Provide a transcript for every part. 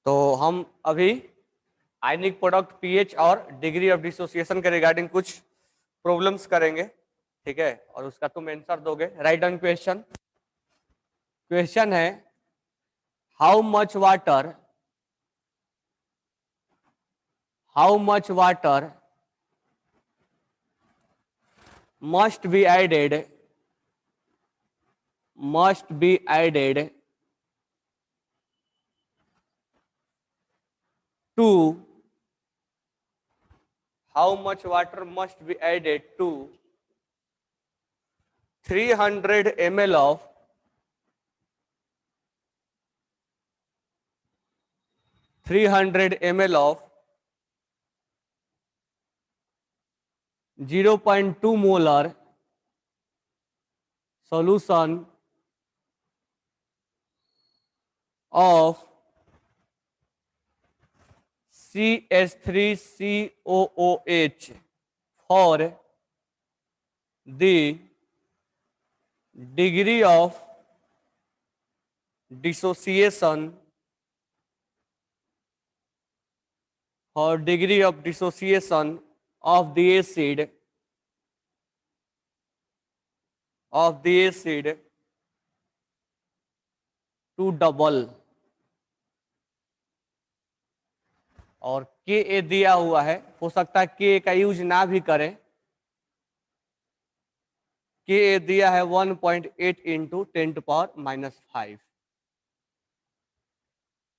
तो हम अभी आयनिक प्रोडक्ट पीएच और डिग्री ऑफ डिसोसिएशन के रिगार्डिंग कुछ प्रॉब्लम्स करेंगे, ठीक है, और उसका तुम आंसर दोगे। Write down question. क्वेश्चन है how much water must be added to how much water must be added to 300 ml of 0.2 molar solution of CH3COOH for the degree of dissociation of the acid to double। और के ए दिया हुआ है, हो सकता है के का यूज ना भी करें। के ए दिया है 1.8 इंटू 10⁻⁵।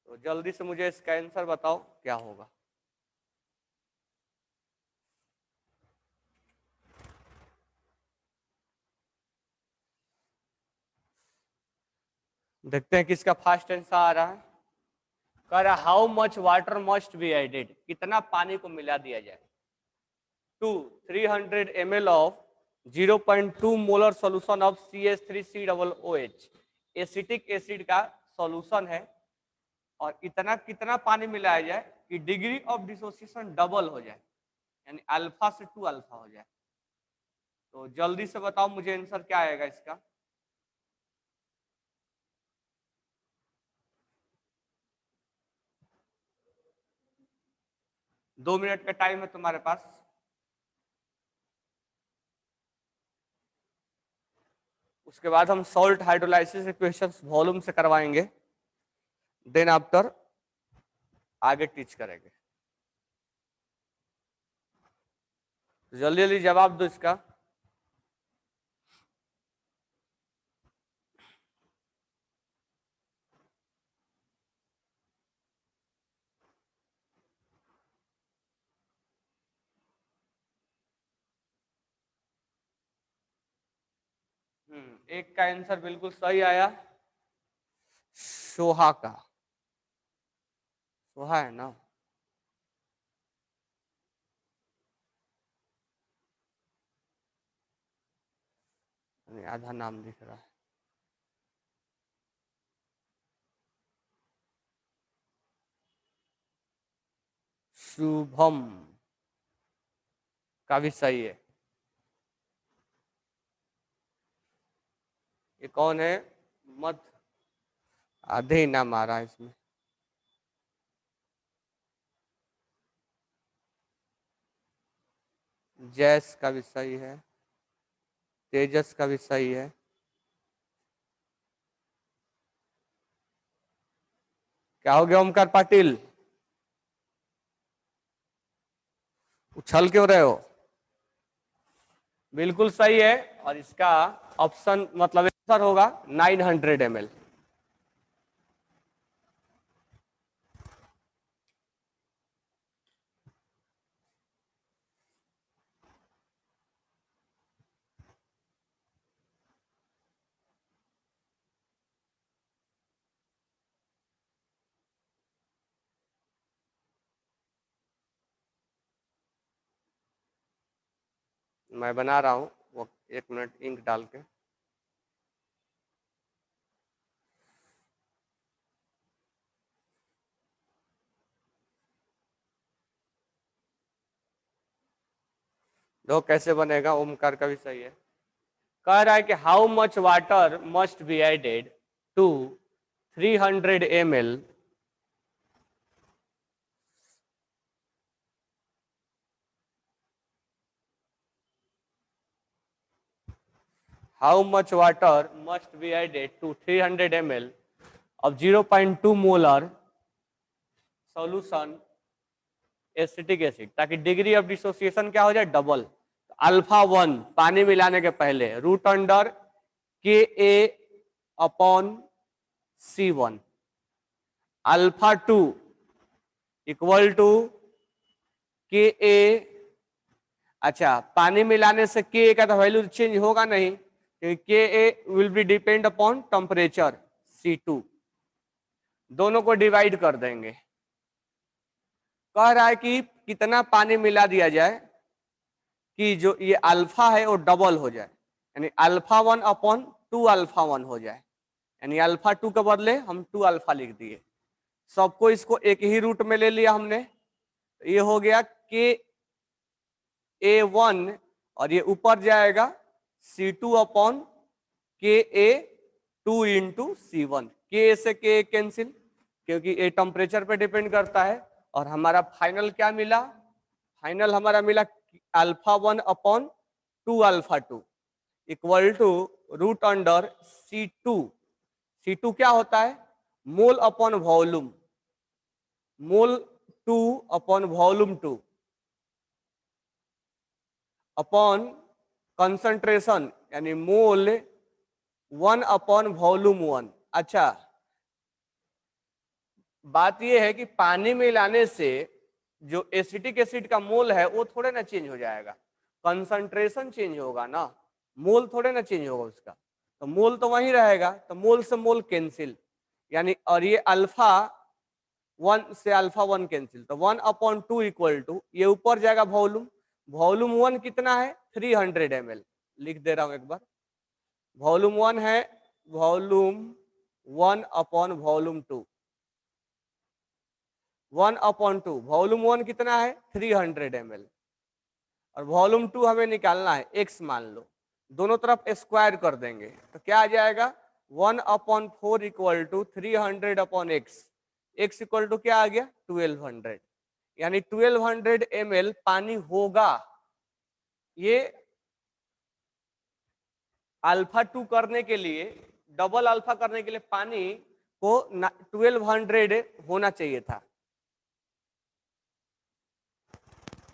तो जल्दी से मुझे इसका आंसर बताओ क्या होगा। देखते हैं किसका फास्ट आंसर आ रहा है। कह रहा है how much water must be added, कितना पानी को मिला दिया जाए to 300 ml of 0.2 molar solution of CH3COOH। Acetic acid का सॉल्यूशन है और इतना कितना पानी मिलाया जाए कि डिग्री ऑफ डिसोसिएशन डबल हो जाए, यानी अल्फा से 2 अल्फा हो जाए। तो जल्दी से बताओ मुझे आंसर क्या आएगा इसका। दो मिनट का टाइम है तुम्हारे पास। उसके बाद हम सॉल्ट हाइड्रोलाइसिस के क्वेश्चंस वॉल्यूम से करवाएंगे, देन आफ्टर आगे टीच करेंगे। जल्दी जल्दी जवाब दो इसका। एक का आंसर बिल्कुल सही आया, सोहा का। सोहा है ना। आधा नाम दिख रहा है। शुभम का भी सही है। ये कौन है? मत आधे ही नाम आ रहा है इसमें। जैस का भी सही है, तेजस का भी सही है। क्या हो गया ओमकार पाटिल, उछल क्यों रहे हो? बिल्कुल सही है और इसका ऑप्शन मतलब आंसर होगा 900 ml। मैं बना रहा हूँ वो, एक मिनट इंक डाल के। दो कैसे बनेगा, ओमकार का भी सही है। कह रहा है कि how much water must be added to 300 ml how much water must be added to 300 ml of 0.2 molar solution acetic acid, ताकि डिग्री ऑफ डिसोसिएशन क्या हो जाए, डबल। अल्फा 1 पानी मिलाने के पहले root under K A upon C1, alpha 2 equal to K A. अच्छा, पानी मिलाने से के ए का तो वैल्यू चेंज होगा नहीं, क्योंकि K A will be depend upon temperature C2। दोनों को डिवाइड कर देंगे। कह रहा है कि कितना पानी मिला दिया जाए कि जो ये अल्फा है वो डबल हो जाए, यानी अल्फा 1 अपॉन 2 अल्फा 1 हो जाए, यानी अल्फा 2 के बदले हम 2 अल्फा लिख दिए। सबको इसको एक ही रूट में ले लिया हमने, ये हो गया के A1 और ये ऊपर जाएगा C2 अपॉन के A2 इंटू C1। के से के कैंसिल, क्योंकि ये टेम्परेचर पे डिपेंड करता है। और हमारा फाइनल क्या मिला, फाइनल हमारा मिला alpha 1 upon 2 alpha 2 equal to root under C2। C2 क्या होता है, mole upon volume, mole 2 upon volume 2 upon concentration, यानी मोल 1 अपॉन वॉल्यूम 1। अच्छा, बात यह है कि पानी मिलाने से जो एसिटिक एसिड का मोल है वो थोड़े ना चेंज हो जाएगा, कंसंट्रेशन चेंज होगा ना, मोल थोड़े ना चेंज होगा उसका, तो मोल तो वही रहेगा, तो मोल से मोल कैंसिल, यानी और ये अल्फा 1 से अल्फा 1 कैंसिल, तो 1 अपॉन 2 इक्वल टू ये ऊपर जाएगा वॉल्यूम, वॉल्यूम 1 कितना है 300 ml, लिख दे रहा हूं एक बार। वॉल्यूम 1 है volume 1 upon volume 2, 1 upon 2, volume 1 कितना है 300 ml और वॉल्यूम 2 हमें निकालना है, x मान लो, दोनों तरफ स्क्वायर कर देंगे तो क्या आ जाएगा 1 upon 4 equal to 300 upon x, x equal to क्या आ गया 1200, यानी 1200 ml पानी होगा। ये अल्फा 2 करने के लिए, डबल अल्फा करने के लिए पानी को 1200 होना चाहिए था,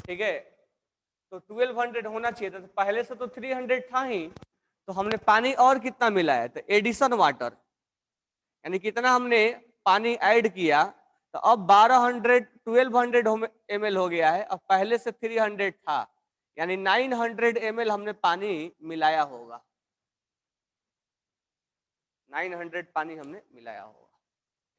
ठीक है, तो 1200 होना चाहिए था, तो पहले से तो 300 था ही, तो हमने पानी और कितना मिलाया, तो एडिशन वाटर, यानी कितना हमने पानी ऐड किया, तो अब 1200 ml हो गया है, अब पहले से 300 था, यानी 900 ml हमने पानी मिलाया होगा, 900 पानी हमने मिलाया होगा,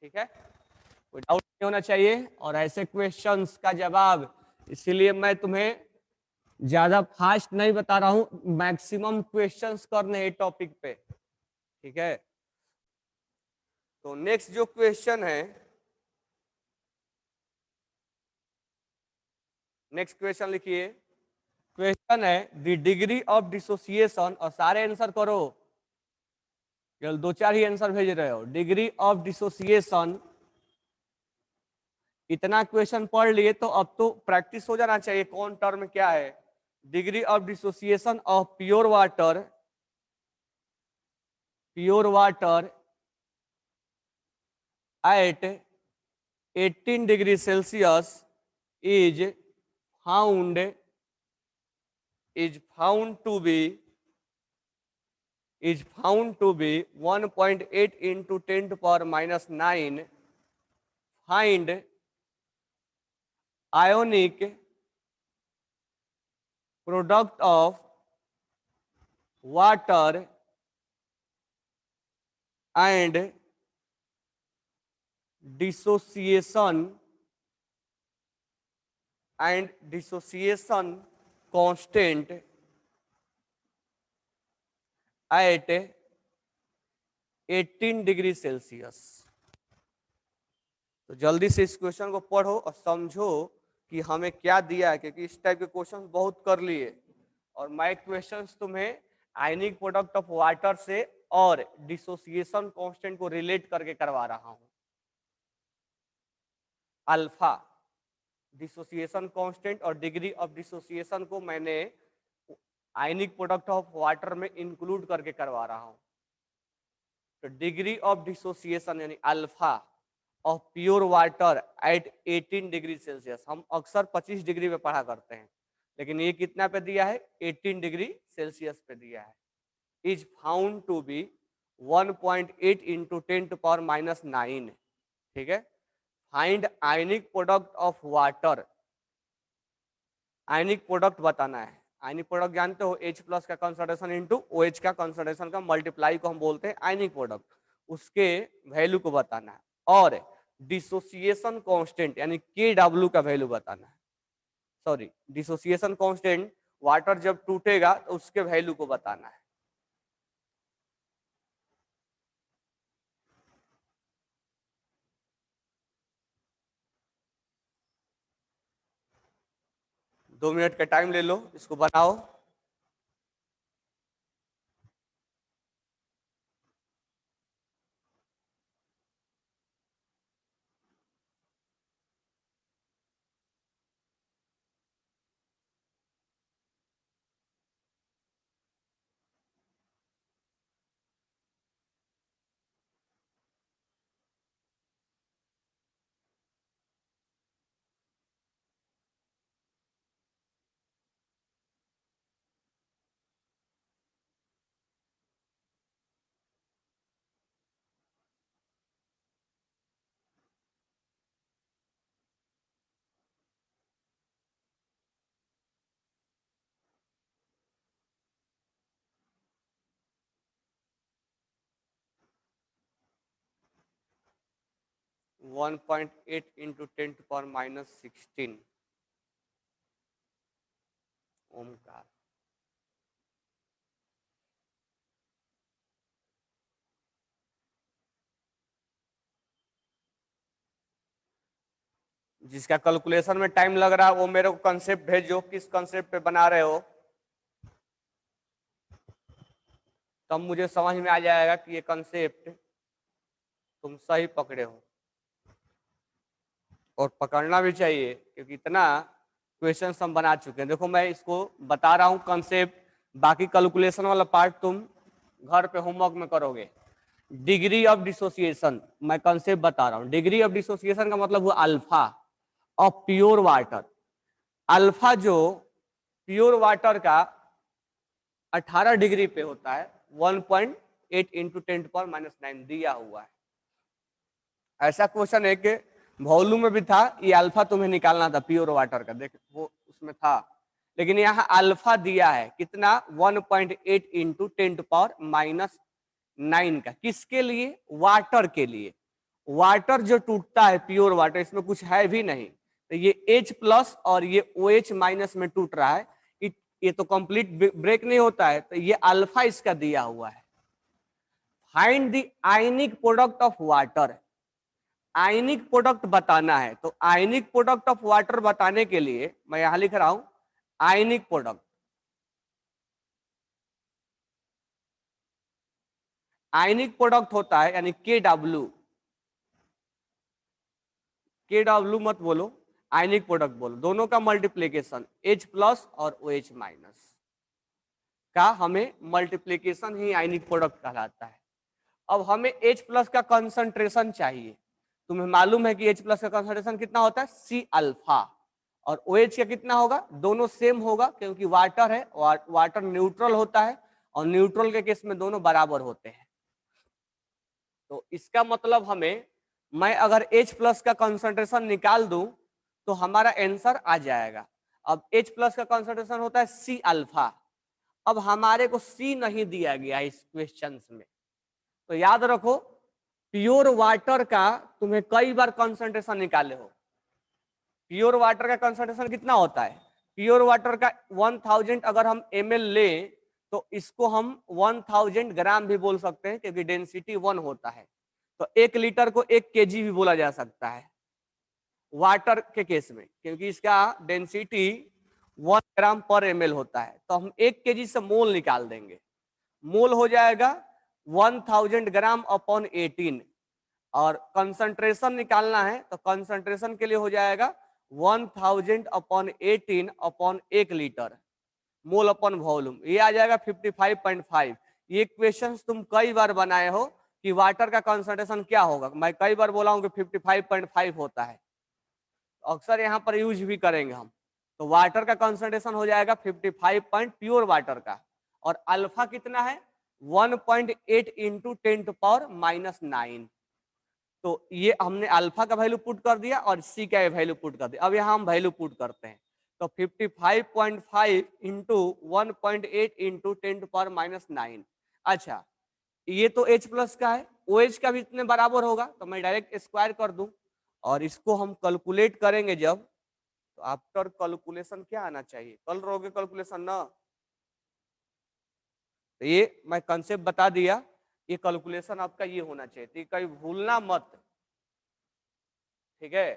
ठीक है, कोई डाउट नहीं होना चाहिए। और ऐसे क्वेश्चंस का जवाब, इसीलिए मैं तुम्हें ज्यादा फास्ट नहीं बता रहा हूं, मैक्सिमम क्वेश्चंस करने हैं टॉपिक पे, ठीक है। तो नेक्स्ट जो क्वेश्चन है, नेक्स्ट क्वेश्चन लिखिए, क्वेश्चन है द डिग्री ऑफ डिसोसिएशन, और सारे आंसर करो, केवल 2-4 ही आंसर भेज रहे हो। डिग्री ऑफ डिसोसिएशन, इतना क्वेश्चन पढ़ लिए तो अब तो प्रैक्टिस हो जाना चाहिए कौन टर्म क्या है। Degree of dissociation of pure water at 18 degree Celsius is found to be 1.8 into 10 to power minus 9. Find ionic product of water and dissociation constant at 18 degree Celsius. तो जल्दी से इस क्वेश्चन को पढ़ो और समझो कि हमें क्या दिया है, क्योंकि इस टाइप के क्वेश्चन बहुत कर लिए, और मैं क्वेश्चंस तुम्हें आयनिक प्रोडक्ट ऑफ वाटर से और डिसोसिएशन कांस्टेंट को रिलेट करके करवा रहा हूं। अल्फा डिसोसिएशन कांस्टेंट और डिग्री ऑफ डिसोसिएशन को मैंने आयनिक प्रोडक्ट ऑफ वाटर में इंक्लूड करके करवा रहा हूं। तो डिग्री ऑफ डिसोसिएशन यानी alpha of pure water at 18 degree Celsius, हम अक्सर 25 डिग्री पे पढ़ा करते हैं, लेकिन ये कितना पे दिया है, 18 डिग्री सेल्सियस पे दिया है, is found to be 1.8 into 10⁻⁹। ठीक है, find ionic product of water, ionic product बताना है। आयनिक प्रोडक्ट जानते हो, H प्लस का कंसंट्रेशन इंटू OH का कंसंट्रेशन का मल्टीप्लाई को हम बोलते हैं आयनिक प्रोडक्ट, उसके वैल्यू को बताना है। और डिसोसिएशन कांस्टेंट यानी KW का वैल्यू बताना है, सॉरी डिसोसिएशन कांस्टेंट, वाटर जब टूटेगा तो उसके वैल्यू को बताना है। दो मिनट का टाइम ले लो, इसको बनाओ। One 1.8 into 10⁻⁻16 Omkar. जिसका कैलकुलेशन में टाइम लग रहा है वो मेरे को कंसेप्ट भेजो, किस कंसेप्ट पे बना रहे हो, तब मुझे समझ में आ जाएगा कि ये कंसेप्ट तुम सही पकड़े हो। और पकड़ना भी चाहिए, क्योंकि इतना क्वेश्चन हम बना चुके हैं। देखो मैं इसको बता रहा हूँ कंसेप्ट, बाकी कैलकुलेशन वाला पार्ट तुम घर पे होमवर्क में करोगे। डिग्री ऑफ डिसोसिएशन, मैं कंसेप्ट बता रहा हूँ। डिग्री ऑफ डिसोसिएशन का मतलब हुआ alpha of pure water. Alpha जो प्योर वाटर का 18 डिग्री पे होता है, 1.8 इंटू 10⁻⁹ दिया हुआ है। ऐसा क्वेश्चन है कि वॉल्यूम में भी था, ये अल्फा तुम्हें निकालना था प्योर वाटर का, देख वो उसमें था, लेकिन यहाँ अल्फा दिया है कितना, 1.8 इंटू 10⁻⁹ का। किसके लिए, वाटर के लिए। वाटर जो टूटता है प्योर वाटर, इसमें कुछ है भी नहीं, तो ये H प्लस और ये OH माइनस में टूट रहा है, ये तो कंप्लीट ब्रेक नहीं होता है, तो ये अल्फा इसका दिया हुआ है। Find the ionic product of water, ionic product बताना है। तो आयनिक प्रोडक्ट ऑफ वाटर बताने के लिए मैं यहां लिख रहा हूं आयनिक प्रोडक्ट। आयनिक प्रोडक्ट होता है यानी KW, KW मत बोलो, आयनिक प्रोडक्ट बोलो, दोनों का मल्टीप्लीकेशन H प्लस और OH माइनस का हमें मल्टीप्लीकेशन ही आयनिक प्रोडक्ट कहलाता है। अब हमें H प्लस का कंसंट्रेशन चाहिए। तुम्हें मालूम है कि H प्लस का कंसंट्रेशन कितना होता है, C अल्फा, और OH का कितना होगा, दोनों सेम होगा, क्योंकि वाटर है, वाटर न्यूट्रल होता है, और न्यूट्रल के केस में दोनों बराबर होते हैं। तो इसका मतलब हमें, मैं अगर H प्लस का कंसंट्रेशन निकाल दूं तो हमारा आंसर आ जाएगा। अब H प्लस का कंसंट्रेशन होता है C अल्फा। अब हमारे को C नहीं दिया गया इस क्वेश्चन में, तो याद रखो प्योर वाटर का तुम्हें कई बार कंसंट्रेशन निकाले हो। प्योर वाटर का कंसंट्रेशन कितना होता है, प्योर वाटर का 1000 अगर हम ml ले तो इसको हम 1000 ग्राम भी बोल सकते हैं, क्योंकि डेंसिटी 1 होता है। तो 1 लीटर को 1 kg भी बोला जा सकता है वाटर के केस में, क्योंकि इसका डेंसिटी 1 ग्राम पर ml होता है। तो हम 1 kg से मोल निकाल देंगे, मोल हो जाएगा 1000 ग्राम अपॉन 18, और कंसंट्रेशन निकालना है तो कंसंट्रेशन के लिए हो जाएगा 1000 अपॉन 18 अपॉन 1 लीटर। मोल अपन वॉल्यूम, ये आ जाएगा 55.5। ये क्वेश्चन तुम कई बार बनाए हो कि वाटर का कंसंट्रेशन क्या होगा, मैं कई बार बोला हूं कि 55.5 होता है, अक्सर यहाँ पर यूज भी करेंगे हम। तो वाटर का कंसंट्रेशन हो जाएगा 55 पॉइंट प्योर वाटर का, और अल्फा कितना है 1.8 इंटू 10⁻⁹। तो ये हमने अल्फा का वैल्यू पुट कर दिया और सी का वैल्यू पुट कर दिया। अब यहाँ हम वैल्यू पुट करते हैं, तो 55.5 इंटू 1.8 इंटू 10⁻⁹। अच्छा, ये तो H प्लस का है, OH का भी इतने बराबर होगा, तो मैं डायरेक्ट स्क्वायर कर दूं, और इसको हम कैलकुलेट करेंगे जब, तो आफ्टर कैलकुलेशन क्या आना चाहिए, कल रहोगे कैलकुलेशन ना, तो ये मैं कंसेप्ट बता दिया, ये कैलकुलेशन आपका ये होना चाहिए, तो कहीं भूलना मत, ठीक है।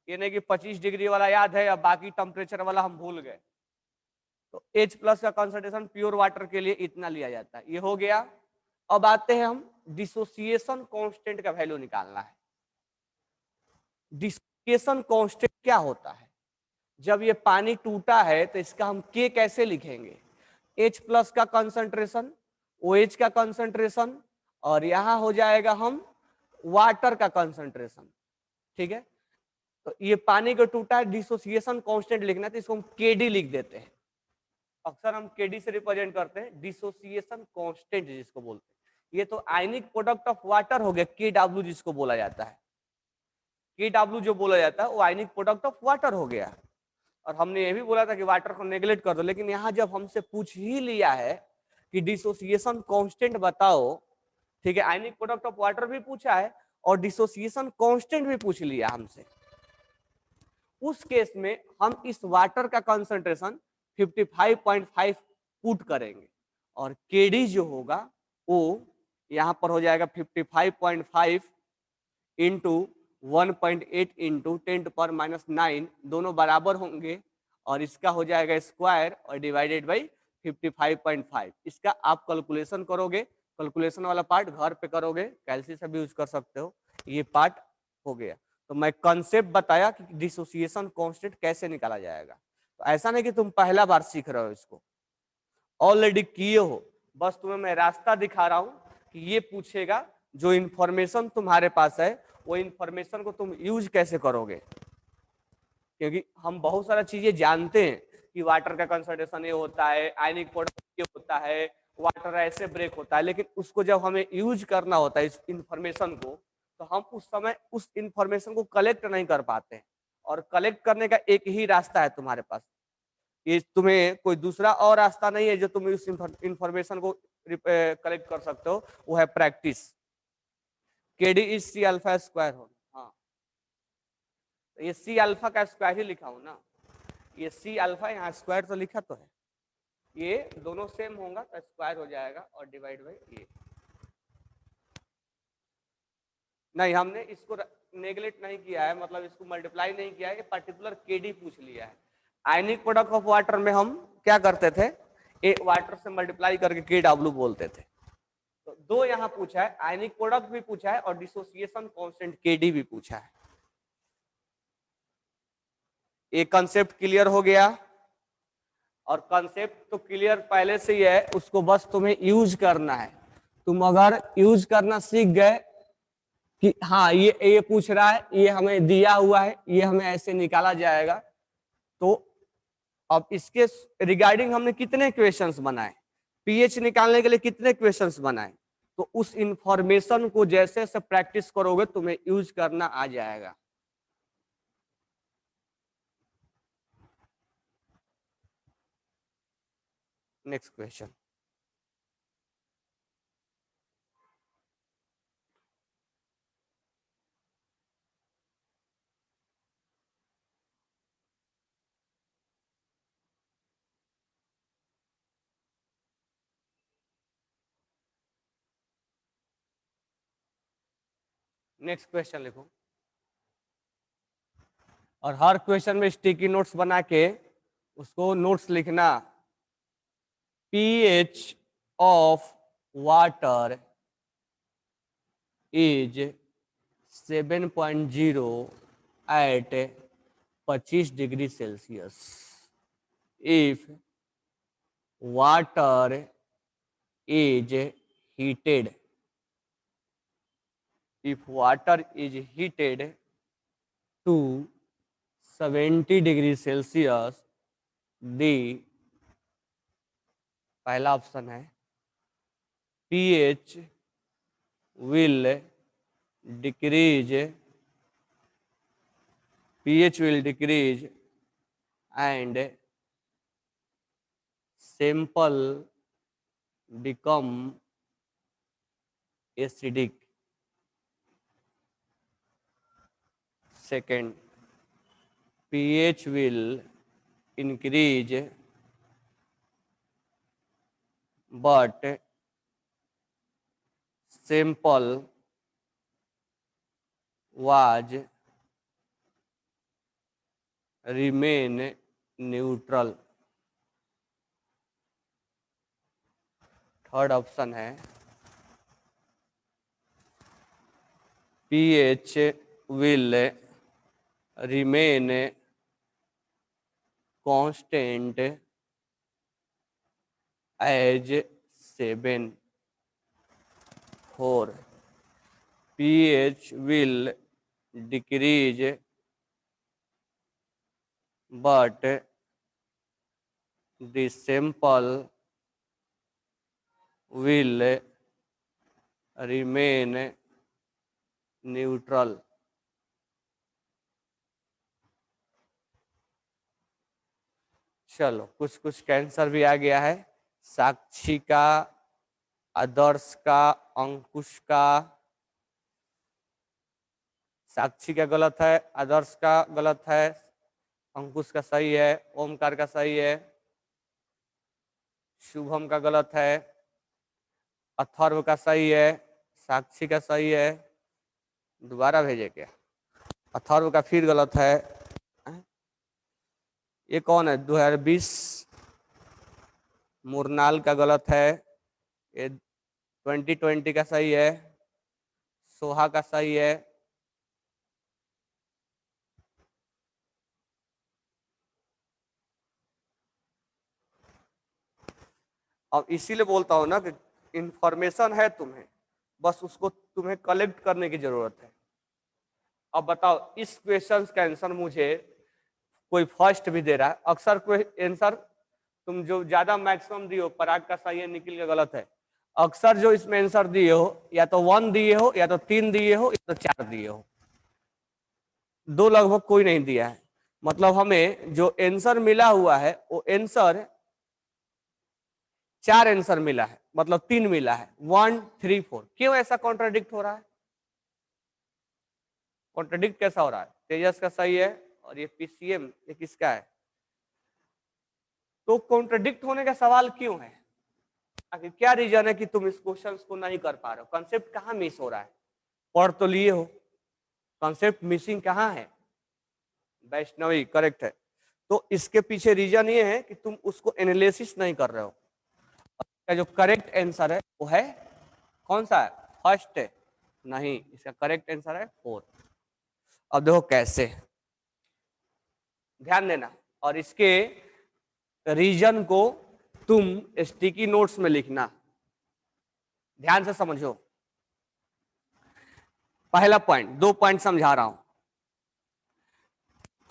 ये नहीं कि 25 डिग्री वाला याद है या बाकी टेम्परेचर वाला हम भूल गए। तो H प्लस का कंसंट्रेशन प्योर वाटर के लिए इतना लिया जाता है, ये हो गया। अब आते हैं हम डिसोसिएशन कांस्टेंट का वैल्यू निकालना है। डिसोसिएशन कांस्टेंट क्या होता है, जब ये पानी टूटा है तो इसका हम K कैसे लिखेंगे, H प्लस का कंसंट्रेशन, OH का कंसंट्रेशन, और यहां हो जाएगा हम वाटर का कंसंट्रेशन, ठीक है। तो ये पानी को टूटा है, डिसोसिएशन कांस्टेंट लिखना है, तो इसको हम KD लिख देते हैं, अक्सर हम KD से रिप्रेजेंट करते हैं, डिसोसिएशन कांस्टेंट जिसको बोलते हैं। ये तो आयनिक प्रोडक्ट ऑफ वाटर हो गया, KW जिसको बोला जाता है, KW जो बोला जाता है वो आयनिक प्रोडक्ट ऑफ वाटर हो गया। और हमने ये भी बोला था कि वाटर को नेग्लेक्ट कर दो, लेकिन यहाँ जब हमसे पूछ ही लिया है कि डिसोसिएशन कांस्टेंट बताओ, ठीक है, आयनिक प्रोडक्ट ऑफ वाटर भी पूछा है और डिसोसिएशन कांस्टेंट भी पूछ लिया हमसे, उस केस में हम इस वाटर का कंसंट्रेशन 55.5 पुट करेंगे, और केडी जो होगा वो यहां पर हो जाएगा 55.5 इंटू 1.8 इंटू 10⁻⁹, दोनों बराबर होंगे, और इसका हो जाएगा स्क्वायर और डिवाइडेड बाई 55.5। इसका आप कैलकुलेशन करोगे, कैलकुलेशन वाला पार्ट घर पे करोगे, कैलसी से भी यूज कर सकते हो, ये पार्ट हो गया। तो मैं कंसेप्ट बताया कि डिसोसिएशन कांस्टेंट कैसे निकाला जाएगा। तो ऐसा नहीं कि तुम पहला बार सीख रहे हो, इसको ऑलरेडी किए हो, बस तुम्हें मैं रास्ता दिखा रहा हूं कि ये पूछेगा, जो इंफॉर्मेशन तुम्हारे पास है वो इंफॉर्मेशन को तुम यूज कैसे करोगे, क्योंकि हम बहुत सारा चीजें जानते हैं कि वाटर का कंसंट्रेशन ये होता है, आयनिक प्रोडक्ट ये होता है, वाटर ऐसे ब्रेक होता है, लेकिन उसको जब हमें यूज करना होता है इस इंफॉर्मेशन को, तो हम उस समय उस इंफॉर्मेशन को कलेक्ट नहीं कर पाते हैं। और कलेक्ट करने का एक ही रास्ता है तुम्हारे पास, ये तुम्हें कोई दूसरा और रास्ता नहीं है जो तुम उस इंफॉर्मेशन को कलेक्ट कर सकते हो, वो है practice. KD is C alpha square हो, हाँ, तो ये C अल्फा का स्क्वायर ही लिखा हूं ना, ये C अल्फा यहाँ स्क्वायर तो लिखा तो है, ये दोनों सेम होगा तो स्क्वायर हो जाएगा और डिवाइड बाई ये। नहीं, हमने इसको नेग्लेक्ट नहीं किया है, मतलब इसको मल्टीप्लाई नहीं किया है, ये पर्टिकुलर KD पूछ लिया है। आयनिक प्रोडक्ट ऑफ वाटर में हम क्या करते थे, ए वाटर से मल्टीप्लाई करके KW बोलते थे। तो दो यहाँ पूछा है, आयनिक प्रोडक्ट भी पूछा है और डिसोसिएशन कांस्टेंट KD भी पूछा है। ये कंसेप्ट क्लियर हो गया, और कंसेप्ट तो क्लियर पहले से ही है, उसको बस तुम्हें यूज करना है। तुम अगर यूज करना सीख गए कि हाँ ये पूछ रहा है, ये हमें दिया हुआ है, ये हमें ऐसे निकाला जाएगा, तो अब इसके रिगार्डिंग हमने कितने क्वेश्चंस बनाए, पीएच निकालने के लिए कितने क्वेश्चंस बनाए, तो उस इंफॉर्मेशन को जैसे जैसे प्रैक्टिस करोगे तुम्हें यूज करना आ जाएगा। नेक्स्ट क्वेश्चन, नेक्स्ट क्वेश्चन लिखो, और हर क्वेश्चन में स्टिकी नोट्स बना के उसको नोट्स लिखना। pH of water is 7.0 at 25 degree Celsius if water is heated, if water is heated to 70 degree Celsius, दी, पहला ऑप्शन है pH will decrease, pH will decrease and sample become acidic. Second, pH will increase but sample was remain neutral. Third option है pH will remain constant as 7. 4, pH will decrease but the sample will remain neutral. चलो कुछ कुछ cancer भी आ गया है, साक्षी का, आदर्श का, अंकुश का। साक्षी का गलत है, आदर्श का गलत है, अंकुश का सही है, ओमकार का सही है, शुभम का गलत है, अथर्व का सही है, साक्षी का सही है। दोबारा भेजे क्या? अथर्व का फिर गलत है। ये कौन है? 2020 मुरनाल का गलत है। ये 2020 का सही है, सोहा का सही है। अब इसीलिए बोलता हूं ना कि इंफॉर्मेशन है तुम्हें, बस उसको तुम्हें कलेक्ट करने की जरूरत है। अब बताओ, इस क्वेश्चन का आंसर मुझे कोई फर्स्ट भी दे रहा है, अक्सर कोई आंसर तुम जो ज्यादा मैक्सिमम दिए हो, पराग का सही है, निखिल का गलत है, अक्सर जो इसमें आंसर दिए हो या तो 1 दिए हो, या तो 3 दिए हो, या तो 4 दिए हो, 2 लगभग कोई नहीं दिया है। मतलब हमें जो आंसर मिला हुआ है वो आंसर 4 आंसर मिला है, मतलब 3 मिला है, 1 3 4। क्यों ऐसा कॉन्ट्राडिक्ट हो रहा है? कॉन्ट्राडिक्ट कैसा हो रहा है? तेजस का सही है और ये पीसीएम ये किसका है? तो कॉन्ट्राडिक्ट होने का सवाल क्यों है? आखिर क्या रीजन है कि तुम इस क्वेश्चन को नहीं कर पा रहे हो? कॉन्सेप्ट कहाँ मिस हो रहा है? पढ़ तो लिए हो, कॉन्सेप्ट मिसिंग कहाँ है? वैष्णवी करेक्ट है। तो इसके पीछे रीजन ये है कि तुम उसको एनालिसिस नहीं कर रहे हो। इसका जो करेक्ट आंसर है वो है कौन सा है? फर्स्ट है नहीं, इसका करेक्ट आंसर है 4। अब देखो कैसे, ध्यान देना, और इसके रीजन को तुम स्टिकी नोट्स में लिखना, ध्यान से समझो। पहला पॉइंट, 2 पॉइंट समझा रहा हूं।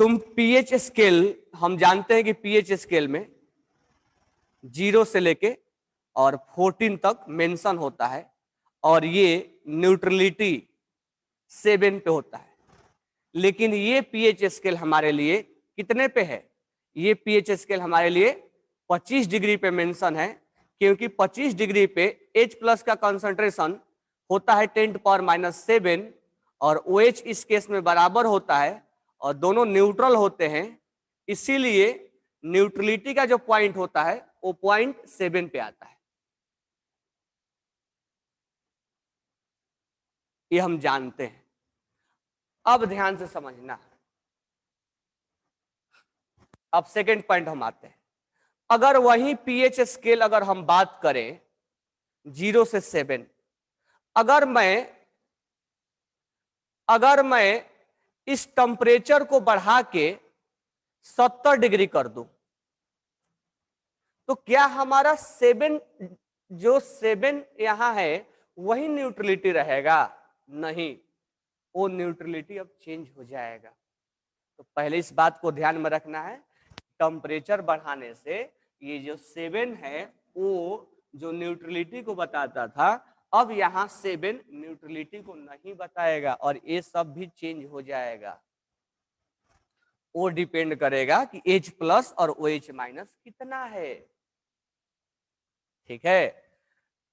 तुम पीएच स्केल, हम जानते हैं कि पीएच स्केल में 0 से लेके और 14 तक मेंशन होता है, और ये न्यूट्रलिटी 7 पे होता है। लेकिन ये पीएच स्केल हमारे लिए कितने पे है? ये पीएच स्केल हमारे लिए 25 डिग्री पे मेंशन है, क्योंकि 25 डिग्री पे H+ का कंसंट्रेशन होता है 10⁻⁻7 और OH इस केस में बराबर होता है, और दोनों न्यूट्रल होते हैं। इसीलिए न्यूट्रलिटी का जो पॉइंट होता है वो पॉइंट 7 पे आता है। ये हम जानते हैं। अब ध्यान से समझना। अब सेकेंड पॉइंट हम आते हैं। अगर वही पीएच स्केल अगर हम बात करें 0 से 7, अगर मैं इस टेम्परेचर को बढ़ा के 70 डिग्री कर दूं, तो क्या हमारा 7 जो 7 यहां है वही न्यूट्रलिटी रहेगा? नहीं, वो न्यूट्रलिटी अब चेंज हो जाएगा। तो पहले इस बात को ध्यान में रखना है, टेम्परेचर बढ़ाने से ये जो 7 है वो जो न्यूट्रलिटी को बताता था, अब यहाँ 7 न्यूट्रलिटी को नहीं बताएगा और ये सब भी चेंज हो जाएगा। वो डिपेंड करेगा कि H प्लस और OH माइनस कितना है। ठीक है,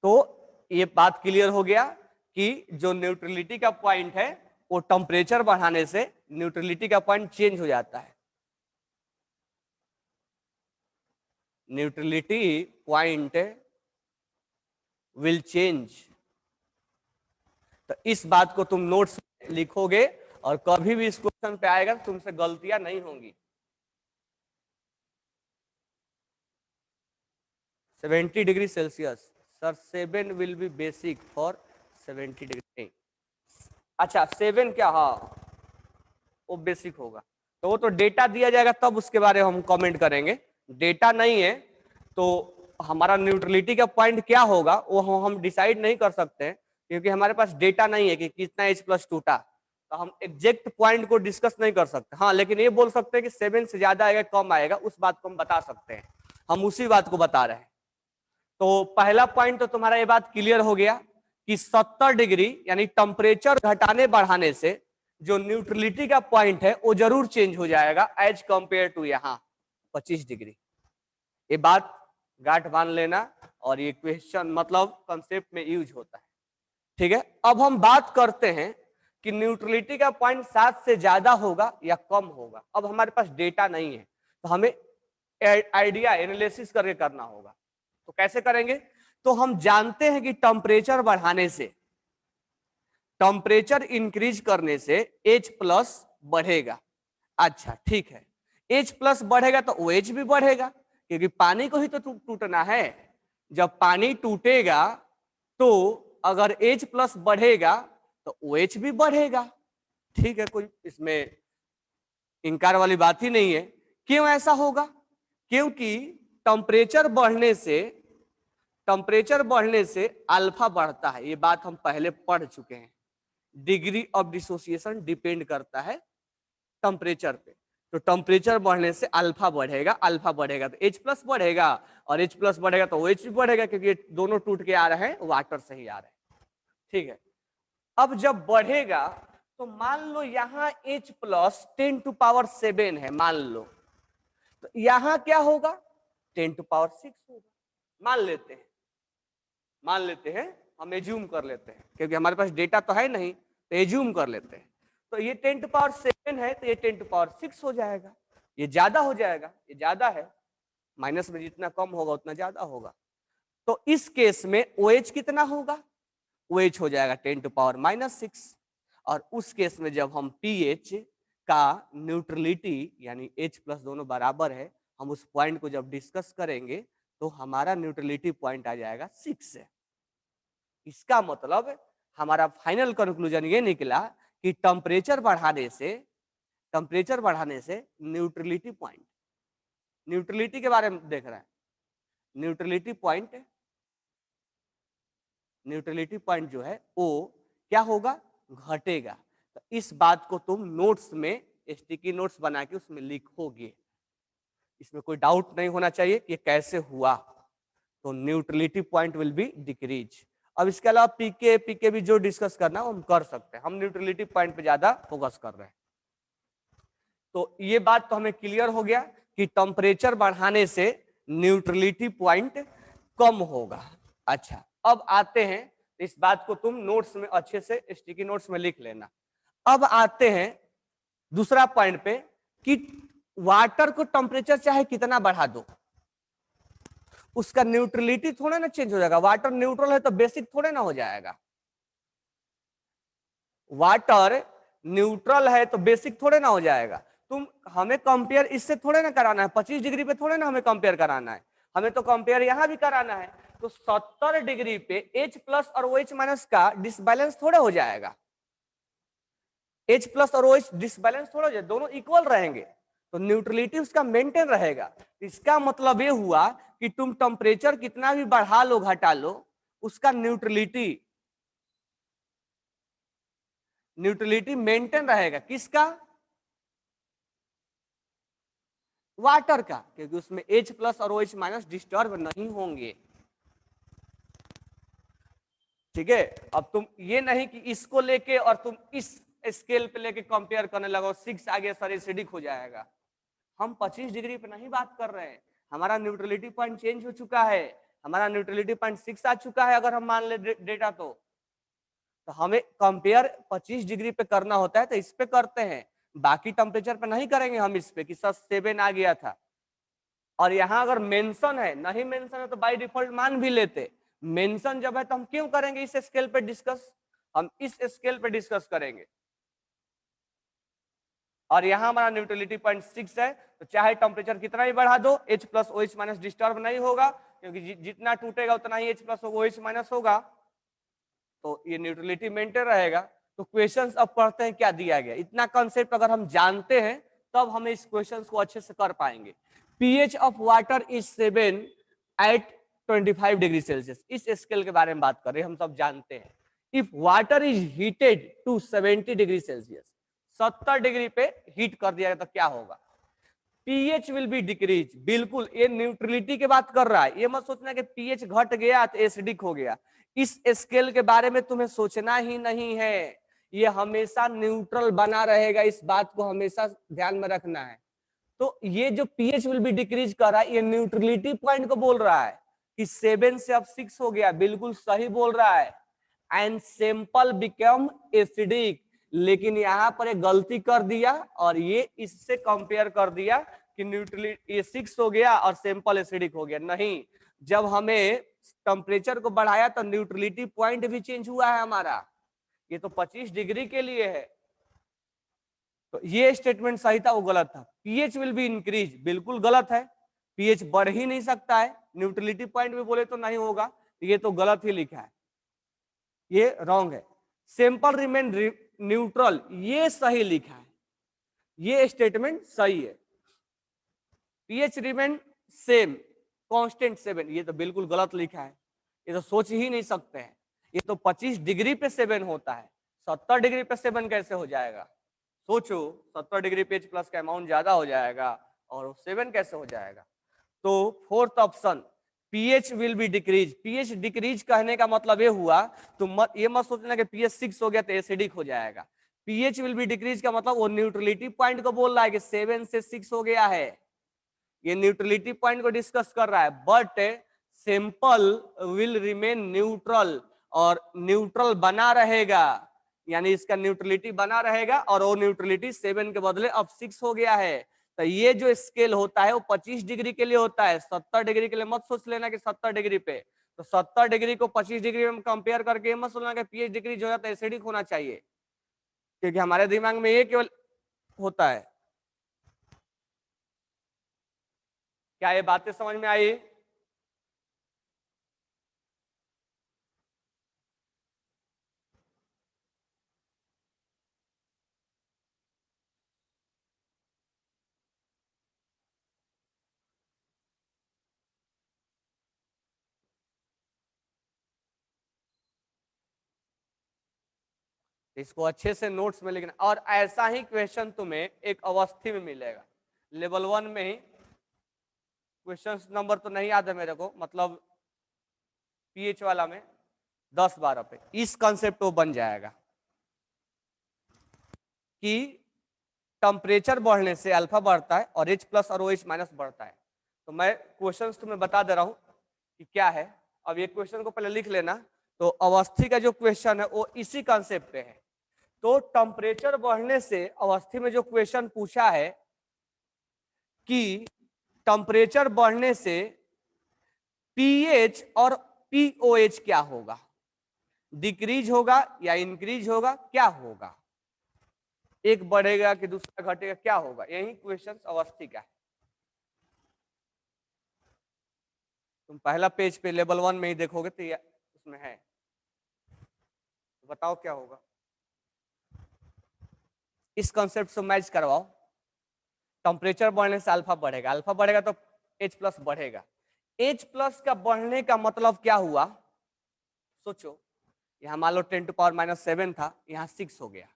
तो ये बात क्लियर हो गया कि जो न्यूट्रलिटी का पॉइंट है वो टेम्परेचर बढ़ाने से न्यूट्रलिटी का पॉइंट चेंज हो जाता है। Neutrality point will change. तो इस बात को तुम नोट्स में लिखोगे और कभी भी इस क्वेश्चन पे आएगा तो तुमसे गलतियां नहीं होंगी। 70 degree Celsius sir, 7 will be basic for 70 degree. अच्छा 7 क्या, हाँ वो बेसिक होगा, तो वो तो डेटा दिया जाएगा तब उसके बारे में हम कमेंट करेंगे। डेटा नहीं है तो हमारा न्यूट्रलिटी का पॉइंट क्या होगा वो हम डिसाइड नहीं कर सकते हैं, क्योंकि हमारे पास डेटा नहीं है कि कितना H प्लस टूटा, तो हम एग्जैक्ट पॉइंट को डिस्कस नहीं कर सकते। हाँ लेकिन ये बोल सकते हैं कि 7 से ज्यादा आएगा कम आएगा, उस बात को हम बता सकते हैं। हम उसी बात को बता रहे हैं। तो पहला पॉइंट तो तुम्हारा ये बात क्लियर हो गया कि 70 डिग्री यानी टेम्परेचर घटाने बढ़ाने से जो न्यूट्रलिटी का पॉइंट है वो जरूर चेंज हो जाएगा एज कंपेयर टू यहाँ 25 डिग्री। ये बात गांठ बांध लेना और ये क्वेश्चन मतलब कंसेप्ट में यूज होता है। ठीक है, अब हम बात करते हैं कि न्यूट्रलिटी का पॉइंट 7 से ज्यादा होगा या कम होगा। अब हमारे पास डेटा नहीं है तो हमें आइडिया एनालिसिस करके करना होगा। तो कैसे करेंगे? तो हम जानते हैं कि टेम्परेचर बढ़ाने से, टेम्परेचर इंक्रीज करने से H प्लस बढ़ेगा। अच्छा ठीक है, H प्लस बढ़ेगा तो OH भी बढ़ेगा, क्योंकि पानी को ही तो टूटना है। जब पानी टूटेगा तो अगर H प्लस बढ़ेगा तो OH भी बढ़ेगा। ठीक है, कोई इसमें इनकार वाली बात ही नहीं है। क्यों ऐसा होगा? क्योंकि टेम्परेचर बढ़ने से अल्फा बढ़ता है। ये बात हम पहले पढ़ चुके हैं। डिग्री ऑफ डिसोसिएशन डिपेंड करता है टेम्परेचर पे, तो टेम्परेचर बढ़ने से अल्फा बढ़ेगा, अल्फा बढ़ेगा तो H प्लस बढ़ेगा और H प्लस बढ़ेगा तो OH भी बढ़ेगा, क्योंकि ये दोनों टूट के आ रहे हैं, वाटर से ही आ रहे हैं। ठीक है, अब जब बढ़ेगा तो मान लो यहाँ H प्लस 10 टू पावर 7 है, मान लो, तो यहाँ क्या होगा 10 टू पावर 6 होगा। मान लेते हैं, हम एज्यूम कर लेते हैं, क्योंकि हमारे पास डेटा तो है नहीं, तो एज्यूम कर लेते हैं। तो ये 10 टू पावर 7 है तो ये 10 टू पावर 6 हो जाएगा। ये ज्यादा हो जाएगा, ये ज्यादा है, माइनस में जितना कम होगा उतना ज्यादा होगा। तो इस केस में OH कितना होगा? OH हो जाएगा 10 टू पावर -6। और उस केस में जब हम pH का न्यूट्रलिटी यानी H प्लस दोनों बराबर है, हम उस पॉइंट को जब डिस्कस करेंगे तो हमारा न्यूट्रलिटी पॉइंट आ जाएगा 6 है। इसका मतलब हमारा फाइनल कंक्लूजन ये निकला कि टेम्परेचर बढ़ाने से न्यूट्रलिटी के बारे में देख रहा है। न्यूट्रलिटी पॉइंट जो है वो क्या होगा? घटेगा। तो इस बात को तुम नोट्स में स्टिकी नोट्स बना के उसमें लिखोगे। इसमें कोई डाउट नहीं होना चाहिए कि कैसे हुआ। तो neutrality point will be decrease. अब इसके अलावा पीके भी जो डिस्कस करना हम कर सकते हैं, हम न्यूट्रलिटी पॉइंट पे ज्यादा फोकस कर रहे हैं। तो ये बात तो हमें क्लियर हो गया कि टेम्परेचर बढ़ाने से न्यूट्रलिटी पॉइंट कम होगा। अच्छा, अब आते हैं, इस बात को तुम नोट्स में अच्छे से स्टिकी नोट्स में लिख लेना। अब आते हैं दूसरा पॉइंट पे कि वाटर को टेम्परेचर चाहे कितना बढ़ा दो, उसका न्यूट्रलिटी थोड़ा ना चेंज हो जाएगा। वाटर न्यूट्रल है तो बेसिक थोड़े ना हो जाएगा। वाटर न्यूट्रल है तो बेसिक थोड़े ना हो जाएगा। तुम हमें कंपेयर इससे थोड़े ना कराना है, 25 डिग्री पे थोड़े ना हमें कंपेयर कराना है, हमें तो कंपेयर यहां भी कराना है। तो 70 डिग्री पे H प्लस और OH माइनस का डिसबैलेंस थोड़े हो जाएगा। H प्लस और OH डिसबैलेंस थोड़ा हो जाएगा, दोनों इक्वल रहेंगे। तो न्यूट्रलिटी उसका मेंटेन रहेगा। इसका मतलब ये हुआ कि तुम टेम्परेचर कितना भी बढ़ा लो घटा लो, उसका न्यूट्रलिटी मेंटेन रहेगा। किसका? वाटर का, क्योंकि उसमें H प्लस और OH माइनस डिस्टर्ब नहीं होंगे। ठीक है, अब तुम ये नहीं कि इसको लेके और तुम इस स्केल पे लेके कंपेयर करने लगो, 6 आगे सर एसिडिक हो जाएगा। हम 25 डिग्री पे नहीं बात कर रहे हैं, हमारा न्यूट्रलिटी पॉइंट चेंज हो चुका है, हमारा न्यूट्रलिटी पॉइंट 6 आ चुका है अगर हम मान ले डेटा तो हमें कंपेयर 25 डिग्री पे करना होता है तो इस पे करते हैं, बाकी टेम्परेचर पे नहीं करेंगे हम इस पे कि सर 7 आ गया था। और यहाँ अगर मेंशन है, नहीं मेंशन है तो बाय डिफॉल्ट मान भी लेते, मेंशन जब है तो हम क्यों करेंगे इस स्केल पे डिस्कस, हम इस स्केल पे डिस्कस करेंगे। और यहाँ हमारा न्यूट्रलिटी पॉइंट 6 है, तो चाहे टेम्परेचर कितना भी बढ़ा दो H plus OH minus disturb नहीं होगा, क्योंकि जितना टूटेगा उतना ही H प्लस OH माइनस होगा, तो ये न्यूट्रलिटी मेंटेन रहेगा। तो क्वेश्चंस अब पढ़ते हैं क्या दिया गया। इतना कॉन्सेप्ट अगर हम जानते हैं तब हम इस क्वेश्चंस को अच्छे से कर पाएंगे। pH of water is 7 at 25 degree Celsius, इस स्केल के बारे में बात कर रहे हैं, हम सब जानते हैं। If water is heated to 70 degree Celsius, 70 degree पे हीट कर दिया गया तो क्या होगा? pH will be decrease. बिल्कुल, ये न्यूट्रलिटी की बात कर रहा है, ये मत सोचना कि pH घट गया तो एसिडिक हो गया। इस स्केल के बारे में तुम्हें सोचना ही नहीं है, ये हमेशा न्यूट्रल बना रहेगा, इस बात को हमेशा ध्यान में रखना है। तो ये जो pH विल बी डिक्रीज कर रहा है, ये न्यूट्रलिटी पॉइंट को बोल रहा है कि 7 से अब 6 हो गया, बिल्कुल सही बोल रहा है। एंड सैंपल बिकम एसिडिक, लेकिन यहां पर एक गलती कर दिया और ये इससे कंपेयर कर दिया कि न्यूट्रलिटी ये 6 हो गया और सैंपल एसिडिक हो गया। नहीं, जब हमें टेम्परेचर को बढ़ाया तो न्यूट्रलिटी पॉइंट भी चेंज हुआ है हमारा, ये तो 25 डिग्री के लिए है। तो ये स्टेटमेंट सही था, वो गलत था। pH विल बी इंक्रीज, बिल्कुल गलत है, pH बढ़ ही नहीं सकता है, न्यूट्रलिटी पॉइंट भी बोले तो नहीं होगा, ये तो गलत ही लिखा है, ये रॉन्ग है। सैंपल रिमेन न्यूट्रल, ये सही लिखा है, ये स्टेटमेंट सही है। pH रिमेन सेम कांस्टेंट 7, ये तो बिल्कुल गलत लिखा है, ये तो सोच ही नहीं सकते हैं, ये तो 25 डिग्री पे 7 होता है, 70 डिग्री पे 7 कैसे हो जाएगा? सोचो, 70 डिग्री पे H प्लस का अमाउंट ज्यादा हो जाएगा और 7 कैसे हो जाएगा? तो fourth option pH will be decrease. pH decrease कहने का मतलब ये हुआ, तुम ये मत सोचना कि pH 6 हो गया तो एसिडिक हो जाएगा। pH विल बी डिक्रीज का मतलब वो न्यूट्रलिटी पॉइंट को बोल रहा है कि 7 से 6 हो गया है, ये न्यूट्रलिटी पॉइंट को डिस्कस कर रहा है। But sample will remain neutral, और न्यूट्रल बना रहेगा, यानी इसका न्यूट्रलिटी बना रहेगा, और वो न्यूट्रलिटी 7 के बदले अब 6 हो गया है। तो ये जो स्केल होता है वो 25 डिग्री के लिए होता है, 70 डिग्री के लिए मत सोच लेना कि 70 डिग्री पे। तो 70 डिग्री को 25 डिग्री में कंपेयर करके मत सोचना कि pH डिग्री जो है तो एसिडिक होना चाहिए, क्योंकि हमारे दिमाग में ये केवल होता है। क्या ये बातें समझ में आई? इसको अच्छे से नोट्स में लिखना, और ऐसा ही क्वेश्चन तुम्हें एक अवस्थी में मिलेगा, लेवल 1 में ही। क्वेश्चन नंबर तो नहीं याद है मेरे को, मतलब pH वाला में 10-12 पे इस कंसेप्ट वो बन जाएगा कि टेम्परेचर बढ़ने से अल्फा बढ़ता है और H प्लस और OH माइनस बढ़ता है। तो मैं क्वेश्चन तुम्हें बता दे रहा हूं कि क्या है। अब ये क्वेश्चन को पहले लिख लेना। तो अवस्थी का जो क्वेश्चन है वो इसी कंसेप्ट पे है। तो टेम्परेचर बढ़ने से अवस्थी में जो क्वेश्चन पूछा है कि टेम्परेचर बढ़ने से pH और pOH क्या होगा, डिक्रीज होगा या इंक्रीज होगा, क्या होगा, एक बढ़ेगा कि दूसरा घटेगा, क्या होगा, यही क्वेश्चन अवस्थी का है। तुम पहला पेज पे लेवल 1 में ही देखोगे तो ये उसमें है। तो बताओ क्या होगा, इस कॉन्सेप्ट से मैच करवाओ। टेम्परेचर बढ़ने से अल्फा बढ़ेगा, अल्फा बढ़ेगा तो H प्लस बढ़ेगा। H प्लस का बढ़ने का मतलब क्या हुआ, सोचो, यहाँ मान लो 10⁻⁻7 था, यहाँ 6 हो गया,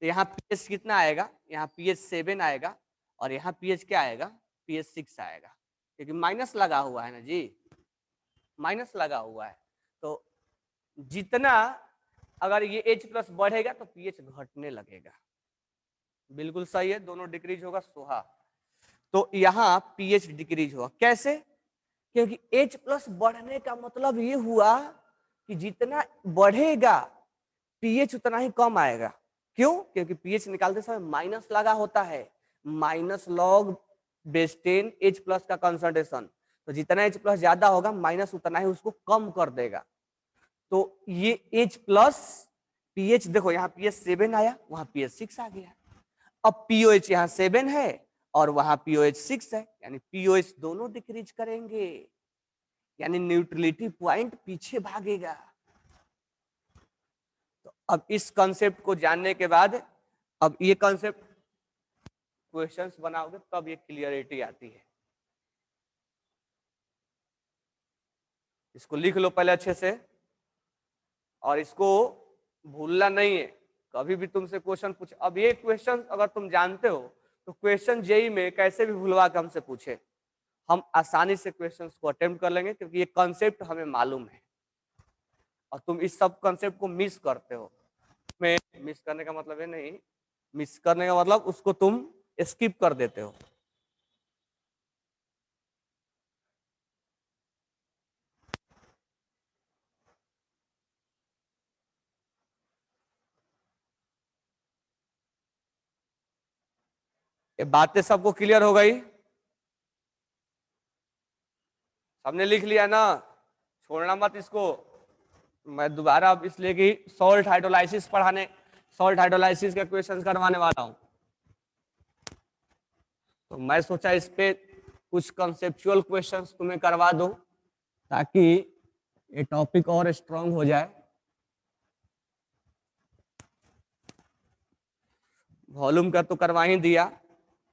तो यहाँ pH कितना आएगा, यहाँ pH 7 आएगा और यहाँ pH क्या आएगा, pH 6 आएगा, क्योंकि माइनस लगा हुआ है ना जी, माइनस लगा हुआ है। तो जितना अगर ये H प्लस बढ़ेगा तो pH घटने लगेगा। बिल्कुल सही है, दोनों डिक्रीज होगा सोहा। तो यहाँ pH डिक्रीज हुआ, कैसे, क्योंकि H प्लस बढ़ने का मतलब ये हुआ कि जितना बढ़ेगा pH उतना ही कम आएगा। क्यों, क्योंकि pH निकालते समय माइनस लगा होता है, minus log base 10 H plus का कंसंट्रेशन, तो जितना H प्लस ज्यादा होगा माइनस उतना ही उसको कम कर देगा। तो ये H प्लस pH देखो, यहाँ pH 7 आया, वहां pH 6 आ गया। अब POH यहाँ 7 है और वहां POH 6 है, यानी POH दोनों डिक्रीज करेंगे, यानी न्यूट्रलिटी पॉइंट पीछे भागेगा। तो अब इस कंसेप्ट को जानने के बाद, अब ये कंसेप्ट क्वेश्चंस बनाओगे तब ये क्लियरिटी आती है। इसको लिख लो पहले अच्छे से और इसको भूलना नहीं है, कभी भी तुमसे क्वेश्चन पूछ, अब ये क्वेश्चन अगर तुम जानते हो तो क्वेश्चन जेई में कैसे भी भूलवा के हमसे पूछे, हम आसानी से क्वेश्चंस को अटेम्प्ट कर लेंगे, क्योंकि ये कंसेप्ट हमें मालूम है और तुम इस सब कंसेप्ट को मिस करते हो। में मिस करने का मतलब है नहीं, मिस करने का मतलब उसको तुम स्किप कर देते हो। ये बातें सबको क्लियर हो गई, सबने लिख लिया ना, छोड़ना मत इसको। मैं दोबारा अब इसलिए कि सॉल्ट हाइड्रोलाइसिस पढ़ाने, सॉल्ट हाइड्रोलाइसिस के क्वेश्चंस करवाने वाला हूं, तो मैं सोचा इस पे कुछ कंसेप्चुअल क्वेश्चंस तुम्हें करवा दूं ताकि ये टॉपिक और स्ट्रांग हो जाए। वॉल्यूम का तो करवा ही दिया,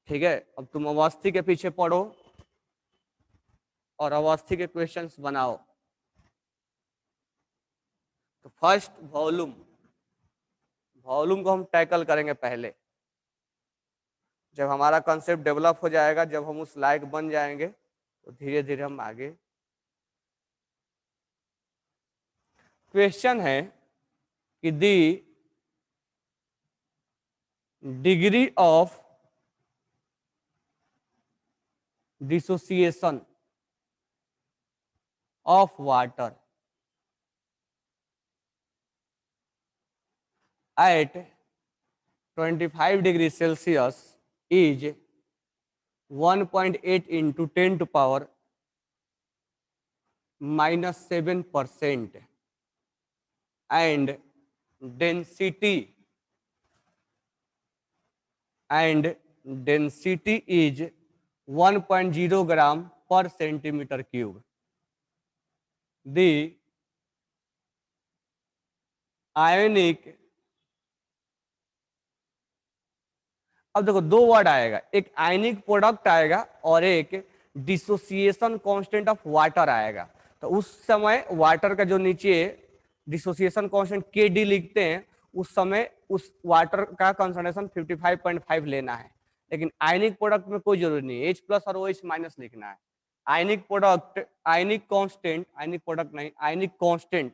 ठीक है, अब तुम अवस्थी के पीछे पढ़ो और अवस्थी के क्वेश्चंस बनाओ। तो फर्स्ट वॉल्यूम, वॉल्यूम को हम टैकल करेंगे पहले, जब हमारा कंसेप्ट डेवलप हो जाएगा, जब हम उस लायक बन जाएंगे तो धीरे धीरे हम आगे। क्वेश्चन है कि the degree of dissociation of water at 25 degree Celsius is 1.8 into 10 to power -7% and density is 1.0 gram per centimeter cube. The ionic, अब देखो दो वर्ड आएगा, एक आयनिक प्रोडक्ट आएगा और एक डिसोसिएशन कांस्टेंट ऑफ वाटर आएगा। तो उस समय वाटर का जो नीचे डिसोसिएशन कांस्टेंट के डी लिखते हैं, उस समय उस वाटर का कंसंट्रेशन 55.5 लेना है। लेकिन आयनिक प्रोडक्ट में कोई जरूरी नहीं है, H प्लस और OH माइनस लिखना है। Ionic product, ionic constant, ionic product नहीं, आयनिक कांस्टेंट,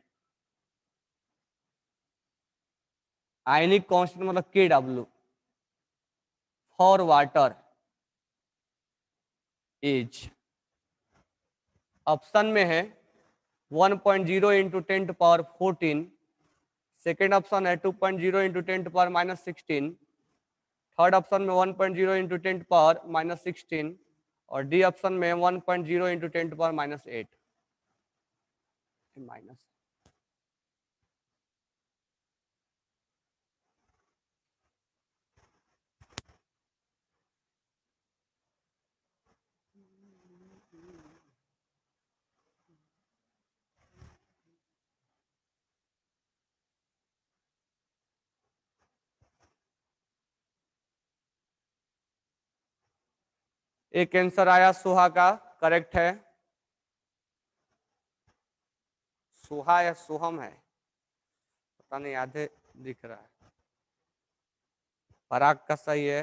आयनिक कांस्टेंट मतलब KW for water is, option में है 1.0 into 10 to power 14, second option है 2.0 into 10 to power -16, third option में 1.0 इंटू 10 टू पावर -16 और डी ऑप्शन में 1.0 इंटू 10 टू पावर -8 माइनस। एक answer आया सुहा का, करेक्ट है। सुहा या सुहम है, पता नहीं, आधे दिख रहा है। पराग का सही है।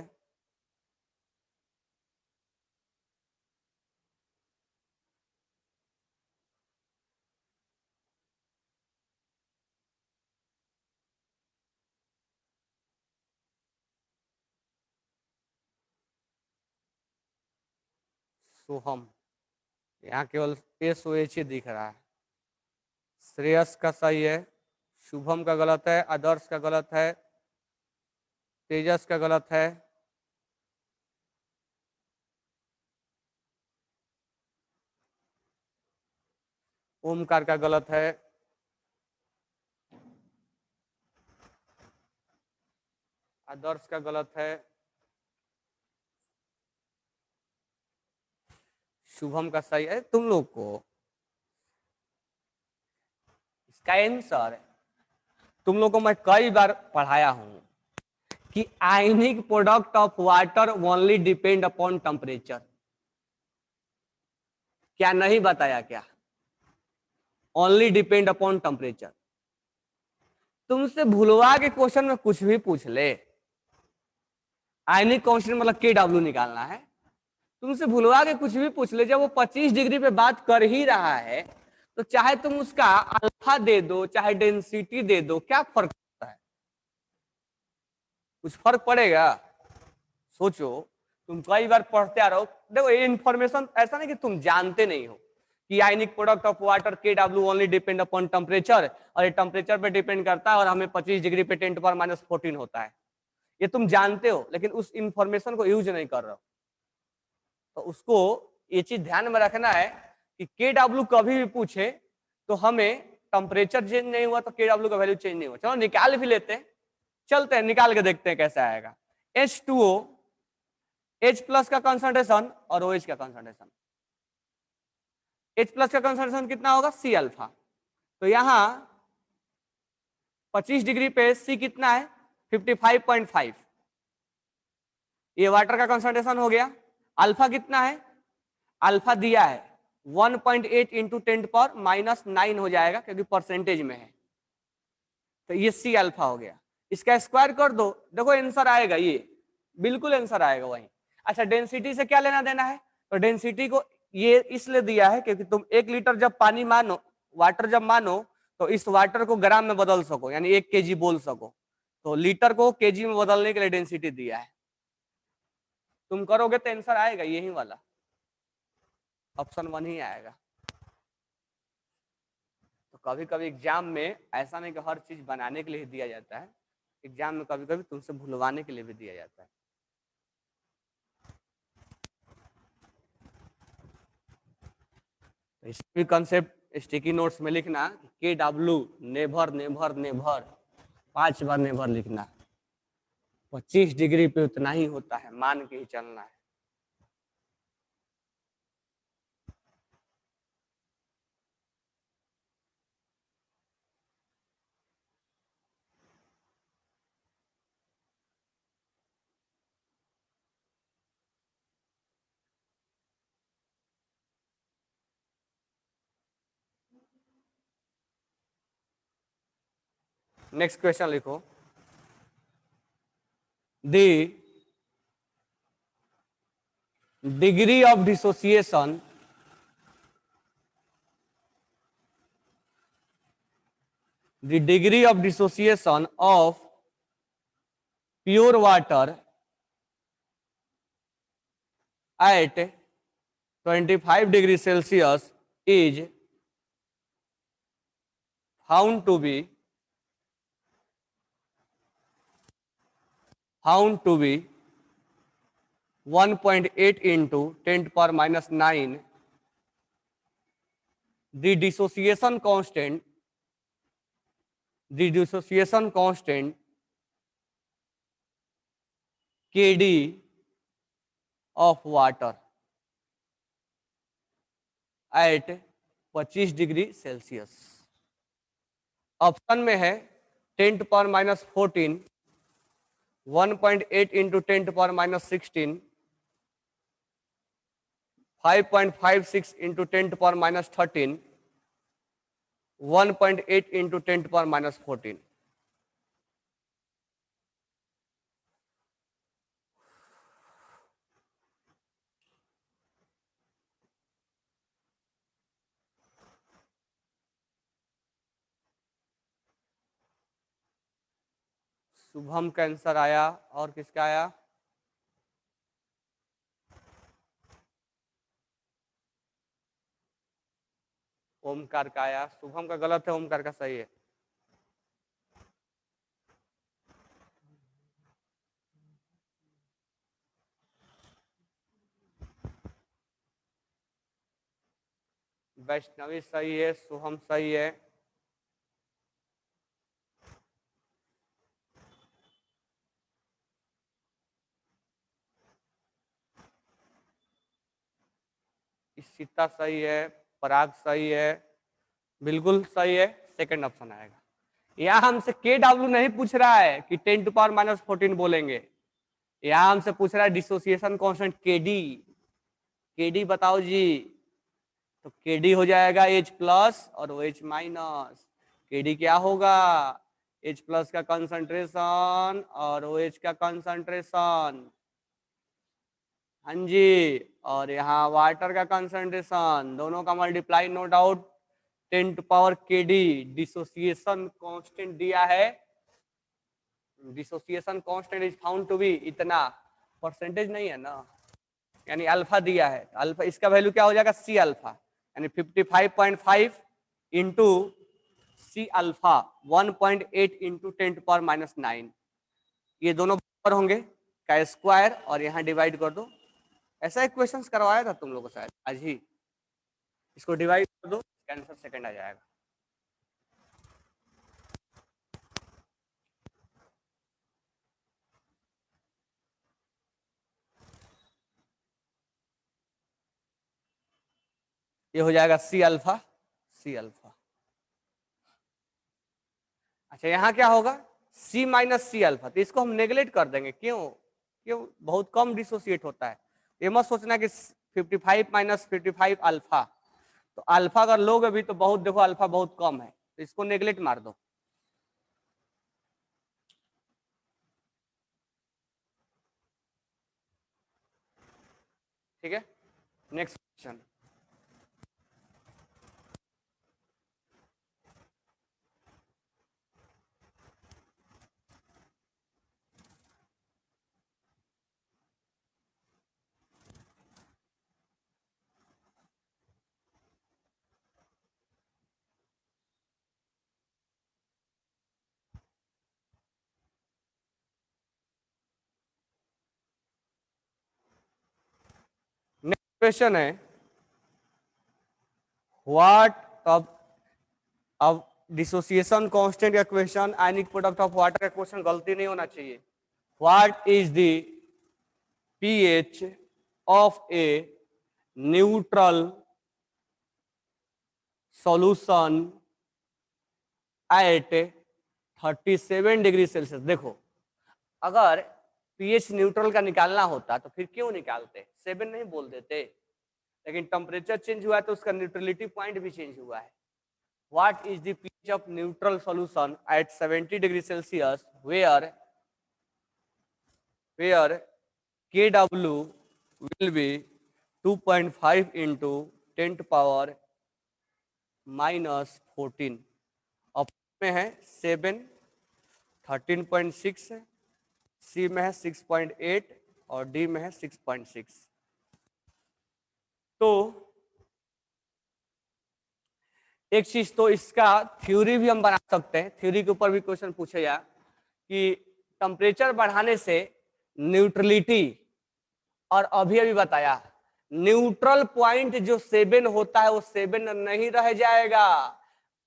सुहम, यहाँ केवल SOH ही दिख रहा है। श्रेयस का सही है, शुभम का गलत है, आदर्श का गलत है, तेजस का गलत है, ओमकार का गलत है, आदर्श का गलत है, शुभम का सही है। तुम लोग को इसका आंसर, तुम लोग को मैं कई बार पढ़ाया हूं कि आयनिक product of water only depend upon temperature. क्या नहीं बताया क्या? Only depend upon temperature. तुमसे भूलवा के क्वेश्चन में कुछ भी पूछ ले, आयनिक कांस्टेंट मतलब KW निकालना है, तुमसे भूलवा के कुछ भी पूछ ले, जब वो 25 डिग्री पे बात कर ही रहा है तो चाहे तुम उसका अल्फा दे दो चाहे डेंसिटी दे दो, क्या फर्क पड़ता है? कुछ फर्क पड़ेगा? सोचो, तुम कई बार पढ़ते आ रहे हो। देखो, ये इंफॉर्मेशन ऐसा नहीं कि तुम जानते नहीं हो कि आयनिक product of water KW only depend upon temperature, और ये टेम्परेचर पे डिपेंड करता है और हमें 25 डिग्री पे 10⁻⁻14 होता है। ये तुम जानते हो, लेकिन उस इंफॉर्मेशन को यूज नहीं कर रहे हो। तो उसको ये चीज ध्यान में रखना है कि KW कभी भी पूछे तो हमें टेम्परेचर चेंज नहीं हुआ तो KW का वैल्यू चेंज नहीं हुआ। चलो निकाल भी लेते हैं, चलते हैं निकाल के देखते हैं कैसे आएगा। H2O, H प्लस का कंसंट्रेशन और OH का कंसंट्रेशन। H प्लस का कंसंट्रेशन कितना होगा? C alpha. तो यहाँ 25 डिग्री पे C कितना है? 55.5। ये वाटर का कंसंट्रेशन हो गया। अल्फा कितना है? अल्फा दिया है 1.8 इंटू 10⁻⁻9 हो जाएगा, क्योंकि परसेंटेज में है। तो ये C अल्फा हो गया। इसका स्क्वायर कर दो, देखो आंसर आएगा, ये बिल्कुल आंसर आएगा वही। अच्छा, डेंसिटी से क्या लेना देना है? तो डेंसिटी को ये इसलिए दिया है क्योंकि तुम 1 लीटर जब पानी मानो, वाटर जब मानो, तो इस वाटर को ग्राम में बदल सको, यानी 1 kg बोल सको। तो लीटर को kg में बदलने के लिए डेंसिटी दिया है। तुम करोगे तो आंसर आएगा यही वाला, ऑप्शन 1 ही आएगा। तो कभी कभी एग्जाम में ऐसा नहीं कि हर चीज बनाने के लिए दिया जाता है, एग्जाम में कभी कभी तुमसे भुलवाने के लिए भी दिया जाता है। तो इसमें कंसेप्ट स्टिकी नोट्स में लिखना KW नेभर नेभर नेभर 5 बार नेभर लिखना। 25 डिग्री पे उतना ही होता है, मान के ही चलना है। नेक्स्ट क्वेश्चन लिखो, the degree of dissociation of pure water at 25 degrees Celsius is found to be 1.8 into 10⁻⁹. The dissociation constant KD of water at 25 degree Celsius. Option में है 10⁻⁻14, 1.8 इंटू 10⁻⁻16, 5.56 इंटू 10⁻13, 1.8 इंटू 10⁻14। शुभम का आंसर आया, और किसका आया? ओमकार का आया। शुभम का गलत है, ओमकार का सही है। वैष्णवी सही है, शुभम सही है। इशिता सही है, पराग सही है, बिल्कुल सही है, सेकंड ऑप्शन आएगा। यहाँ हमसे के डब्ल्यू नहीं पूछ रहा है कि 10⁻14 बोलेंगे, यहाँ हमसे पूछ रहा है डिसोसिएशन कांस्टेंट के डी। के डी बताओ जी, तो के डी हो जाएगा H प्लस और OH माइनस। के डी क्या होगा? H प्लस का कंसंट्रेशन और OH का कंसंट्रेशन, हाँ जी, और यहाँ वाटर का कंसंट्रेशन, दोनों का मल्टीप्लाई, नो डाउट 10 के डी। डिसोसिएशन कांस्टेंट दिया है, dissociation constant is found to be इतना, परसेंटेज नहीं है ना, यानी अल्फा दिया है। अल्फा, इसका वैल्यू क्या हो जाएगा? सी अल्फा, यानी 55.5 इंटू सी अल्फा 1.8 इंटू 10⁻⁹। ये दोनों बराबर होंगे का स्क्वायर, और यहाँ डिवाइड कर दो। ऐसा एक क्वेश्चन करवाया था तुम लोगों को शायद आज ही, इसको डिवाइड कर दो, आंसर सेकंड आ जाएगा। ये हो जाएगा सी अल्फा, सी अल्फा। अच्छा, यहाँ क्या होगा? सी माइनस सी अल्फा, तो इसको हम नेग्लेक्ट कर देंगे। क्यों? क्यों? बहुत कम डिसोसिएट होता है। ये मत सोचना कि 55 माइनस 55 अल्फा, तो अल्फा अगर लोगे भी तो बहुत, देखो अल्फा बहुत कम है, तो इसको नेग्लेक्ट मार दो। ठीक है, नेक्स्ट क्वेश्चन। नेक्स्ट क्वेश्चन है, व्हाट अब डिसोसिएशन कांस्टेंट का question, ionic product of water का क्वेश्चन गलती नहीं होना चाहिए। What is the pH of a neutral solution at 37 degree Celsius. देखो, अगर pH न्यूट्रल का निकालना होता तो फिर क्यों निकालते, 7 नहीं बोल देते, लेकिन टेम्परेचर चेंज हुआ है तो उसका न्यूट्रलिटी पॉइंट भी चेंज हुआ है। What is the pH of neutral solution at 70 degree Celsius where Kw will be 2.5 into 10⁻⁻14। Option में है 7, 13.6, सी में है 6.8 और डी में है 6.6। तो एक चीज तो इसका थ्योरी भी हम बना सकते हैं, थ्योरी के ऊपर भी क्वेश्चन पूछेगा कि टेम्परेचर बढ़ाने से न्यूट्रलिटी, और अभी अभी बताया न्यूट्रल पॉइंट जो 7 होता है वो 7 नहीं रह जाएगा,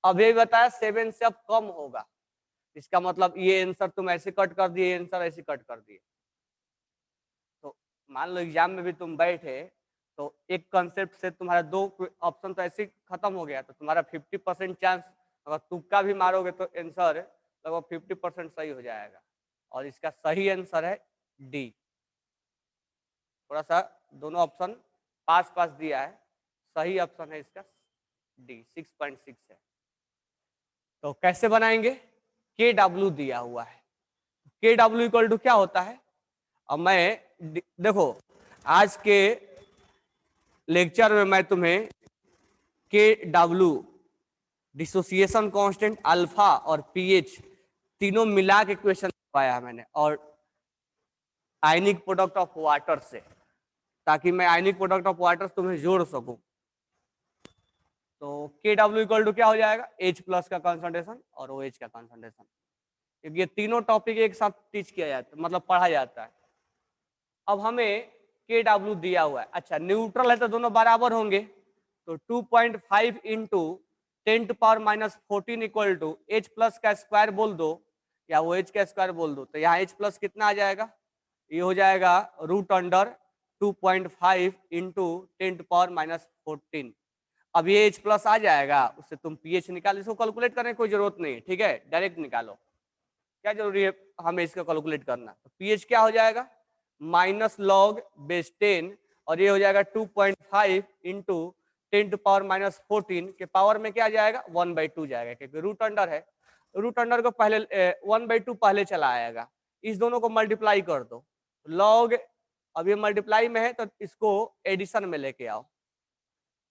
अभी बताया 7 से अब कम होगा। इसका मतलब ये आंसर तुम ऐसे कट कर दिए, आंसर ऐसे कट कर दिए। तो मान लो एग्जाम में भी तुम बैठे तो एक कंसेप्ट से तुम्हारा 2 ऑप्शन तो ऐसे खत्म हो गया, तो तुम्हारा 50% चांस, अगर तुक्का भी मारोगे तो आंसर लगभग 50% सही हो जाएगा, और इसका सही आंसर है डी। थोड़ा सा दोनों ऑप्शन पास पास दिया है, सही ऑप्शन है इसका डी, 6.6 है। तो कैसे बनाएंगे, के डब्ल्यू दिया हुआ है, के डब्ल्यू इक्वल टू क्या होता है। अब मैं देखो आज के लेक्चर में मैं तुम्हें के डब्ल्यू, डिसोसिएशन कांस्टेंट, अल्फा और पीएच तीनों मिला के क्वेश्चन पाया मैंने, और आयनिक प्रोडक्ट ऑफ वाटर से, ताकि मैं आयनिक प्रोडक्ट ऑफ वाटर तुम्हें जोड़ सकूं। तो के डब्ल्यू इक्वल टू क्या हो जाएगा, H प्लस का कंसंट्रेशन और OH का कंसंट्रेशन, क्योंकि ये तीनों टॉपिक एक साथ टीच किया जाता है, मतलब पढ़ा जाता है। अब हमें के डब्ल्यू दिया हुआ है, अच्छा न्यूट्रल है तो दोनों बराबर होंगे, तो 2.5 into 10⁻⁻14 equal to H plus का स्क्वायर बोल दो या OH का स्क्वायर बोल दो, तो यहाँ H प्लस कितना आ जाएगा, ये हो जाएगा √अंडर 2.5 इंटू 10⁻⁻14। अब ये H प्लस आ जाएगा, उससे तुम pH निकाल, इसको कैलकुलेट करने की कोई जरूरत नहीं है, ठीक है, डायरेक्ट निकालो, क्या जरूरी है हमें इसका कैलकुलेट करना। तो pH क्या हो जाएगा, -log/10, और ये हो जाएगा 2.5 इंटू 10⁻⁻14 के पावर में क्या जाएगा, 1/2 जाएगा, क्योंकि रूट अंडर है, रूट अंडर को पहले 1/2 पहले चला आएगा, इस दोनों को मल्टीप्लाई कर दो, लॉग, अब ये मल्टीप्लाई में है तो इसको एडिशन में लेके आओ,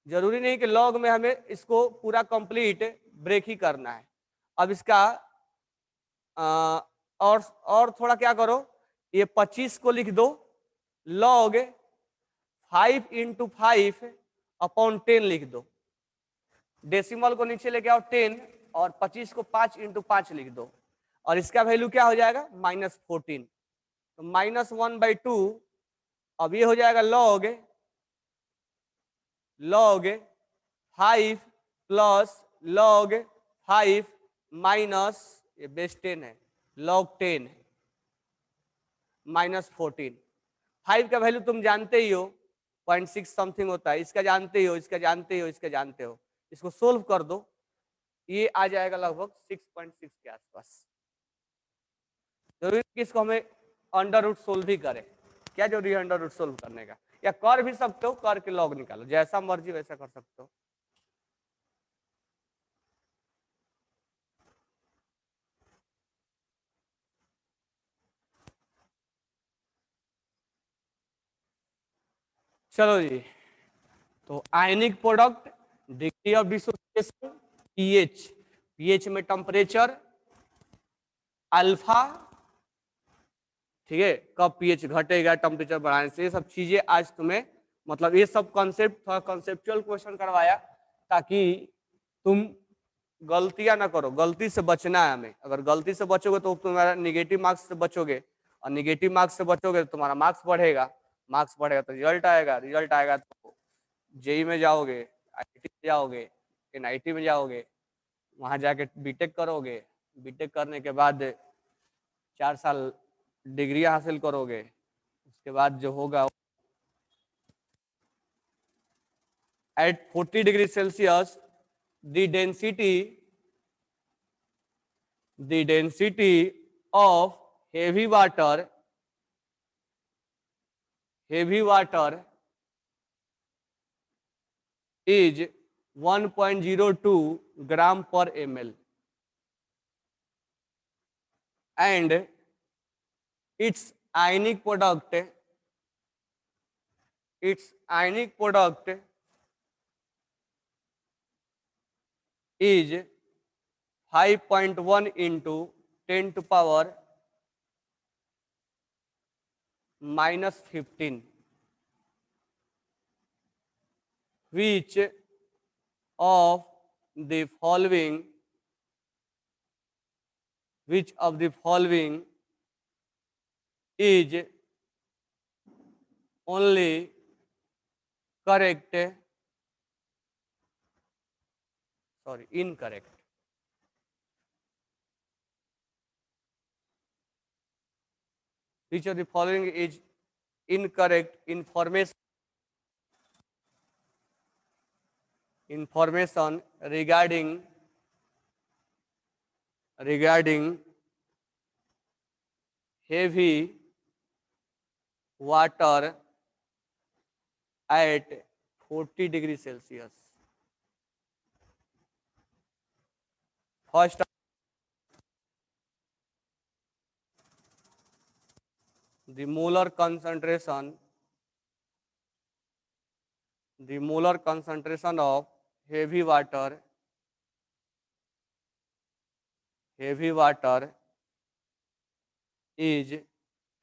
जरूरी नहीं कि लॉग में हमें इसको पूरा कंप्लीट ब्रेक ही करना है। अब इसका और थोड़ा क्या करो, ये 25 को लिख दो, लॉग 5 इंटू 5/10 लिख दो, डेसिमल को नीचे लेके आओ 10, और 25 को 5 इंटू 5 लिख दो, और इसका वैल्यू क्या हो जाएगा, -14, तो -1/2। अब ये हो जाएगा लॉग 5 प्लस log 5 माइनस, ये बेस 10 है, log 10 -14। 5 का वैल्यू तुम जानते ही हो, 0.6 समथिंग होता है, इसका जानते ही हो, इसका जानते हो, इसका जानते हो, इसको सोल्व कर दो, ये आ जाएगा लगभग 6.6 के आसपास। जरूरी कि इसको हमें अंडर रूट सोल्व भी करें, क्या जरूरी है अंडर रूट सोल्व करने का, या कर भी सकते हो, कर के लॉग निकालो, जैसा मर्जी वैसा कर सकते हो। चलो जी, तो ionic product, degree of dissociation, pH, pH में टेम्परेचर, अल्फा, ठीक है, कब पीएच घटेगा टेम्परेचर बढ़ाने से, ये सब चीजें आज तुम्हें, मतलब ये सब कॉन्सेप्ट, थोड़ा कॉन्सेप्चुअल क्वेश्चन करवाया ताकि तुम गलतियां ना करो, गलती से बचना है हमें, अगर गलती से बचोगे तो तुम्हारा निगेटिव मार्क्स से बचोगे, और निगेटिव मार्क्स से बचोगे तो तुम्हारा मार्क्स बढ़ेगा, मार्क्स बढ़ेगा तो रिजल्ट आएगा, रिजल्ट आएगा तो जेई में जाओगे, आईआईटी में जाओगे, एनआईटी में जाओगे, वहां जाके बीटेक करोगे, बीटेक करने के बाद 4 साल डिग्री हासिल करोगे, उसके बाद जो होगा, at 40 degree Celsius the density of heavy water is 1.02 gram per ml, and its ionic product is 5.1 into 10 to power -15, which of the following is only incorrect. Which of the following is incorrect information regarding heavy water at 40 degree Celsius. First the molar concentration of heavy water is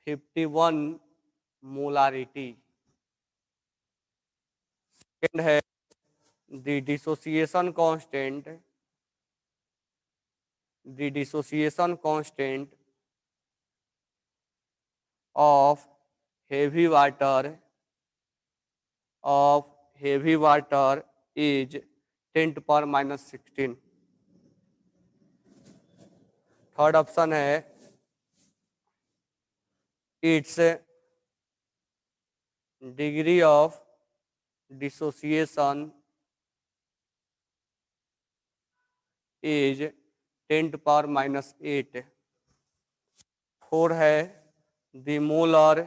51 molarity. Second है the dissociation constant of heavy water is 10 to power minus 16. Third option है its degree of dissociation is 10 to power minus 8. 4 है the molar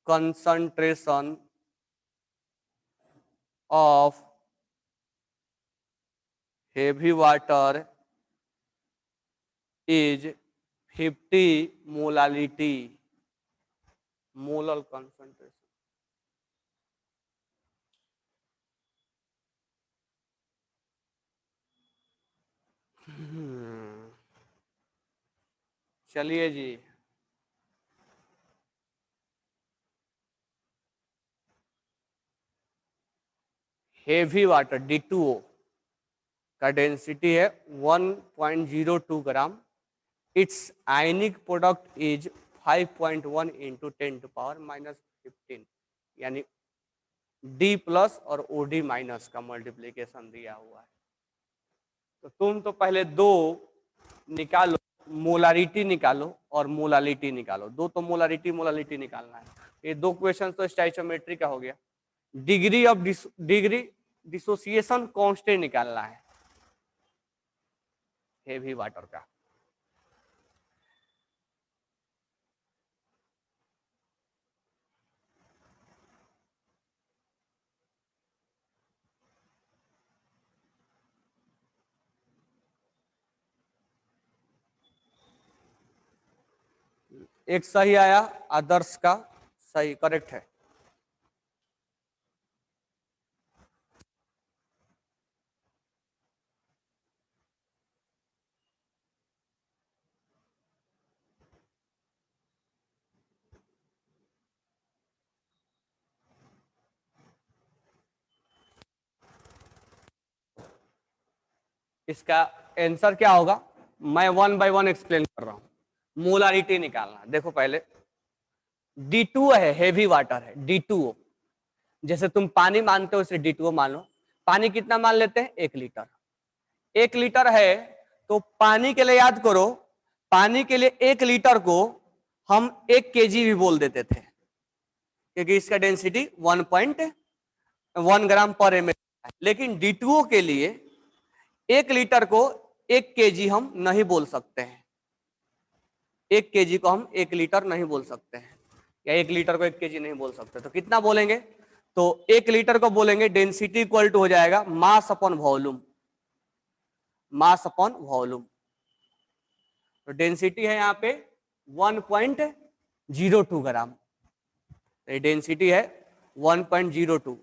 concentration of heavy water is 50 molarity. Molar concentration. चलिए जी, heavy water D2O का density है 1.02 gram. It's ionic product is 5.1 into 10 to power minus 15, यानी D plus और OD minus का multiplication दिया हुआ है। तो तुम तो पहले दो निकालो, मोलारिटी निकालो और मोलालिटी निकालो। दो तो मोलालिटी निकालना है। ये दो क्वेश्चन तो स्टोइचियोमेट्री का हो गया। डिग्री डिसोसिएशन कांस्टेंट निकालना है हेवी वाटर का। एक सही आया, आदर्श का सही करेक्ट है। इसका आंसर क्या होगा, मैं 1 बाय 1 एक्सप्लेन कर रहा हूं। मोलारिटी निकालना, देखो पहले D2 है, हेवी वाटर है D2O। जैसे तुम पानी मानते हो उसे D2O मान लो। पानी कितना मान लेते हैं, 1 लीटर। 1 लीटर है तो पानी के लिए याद करो, पानी के लिए 1 लीटर को हम 1 kg भी बोल देते थे, क्योंकि इसका डेंसिटी 1.1 ग्राम पर ml है। लेकिन D2O के लिए 1 लीटर को 1 kg हम नहीं बोल सकते हैं। 1 kg को हम 1 लीटर नहीं बोल सकते हैं, या 1 लीटर को 1 kg नहीं बोल सकते। तो कितना बोलेंगे, तो 1 लीटर को बोलेंगे डेंसिटी इक्वल टू हो जाएगा mass upon volume. Mass upon volume, तो डेंसिटी है यहाँ पे 1.02 ग्राम। डेंसिटी है 1.02,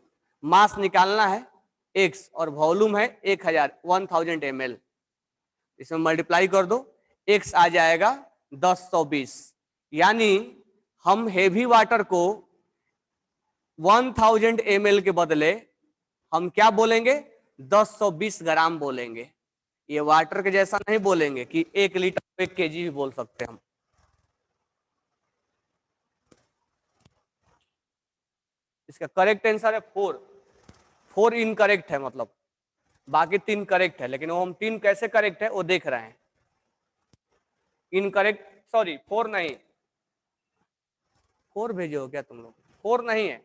मास निकालना है x और वॉल्यूम है 1000 ml। इसमें मल्टीप्लाई कर दो, x आ जाएगा 1020। यानी हम हेवी वाटर को 1000 ml के बदले हम क्या बोलेंगे, 1020 ग्राम बोलेंगे। ये वाटर के जैसा नहीं बोलेंगे कि 1 लीटर को 1 kg भी बोल सकते हैं हम। इसका करेक्ट आंसर है 4 इनकरेक्ट है, मतलब बाकी 3 करेक्ट है, लेकिन वो हम 3 कैसे करेक्ट है वो देख रहे हैं। इनकरेक्ट, सॉरी 4 नहीं, 4 भेजे हो क्या तुम लोग, 4 नहीं है,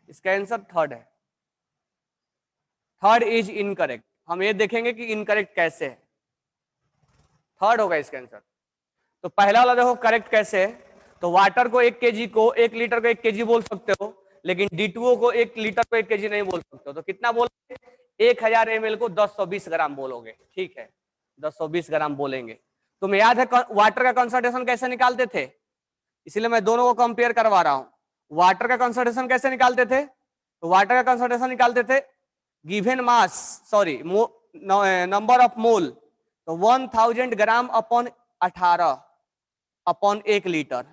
इसका आंसर 3rd है। 3rd is incorrect. हम ये देखेंगे कि इनकरेक्ट कैसे है, 3rd होगा इसका आंसर। तो पहला वाला देखो करेक्ट कैसे है, तो वाटर को 1 kg को 1 लीटर को 1 kg बोल सकते हो, लेकिन D2O को 1 लीटर पे 1 kg नहीं बोल सकते हो, तो कितना बोलोगे? 1000 ml को 1020 ग्राम बोलोगे, ठीक है, 1020 ग्राम बोलेंगे। तुम्हें याद है वाटर का कंसंट्रेशन कैसे निकालते थे? इसलिए मैं दोनों को कंपेयर करवा रहा हूं। वाटर का कंसंट्रेशन कैसे निकालते थे? तो वाटर का कंसंट्रेशन निकालते थे given mass, sorry number of मोल, तो 1000 ग्राम अपॉन 18 अपॉन 1 लीटर।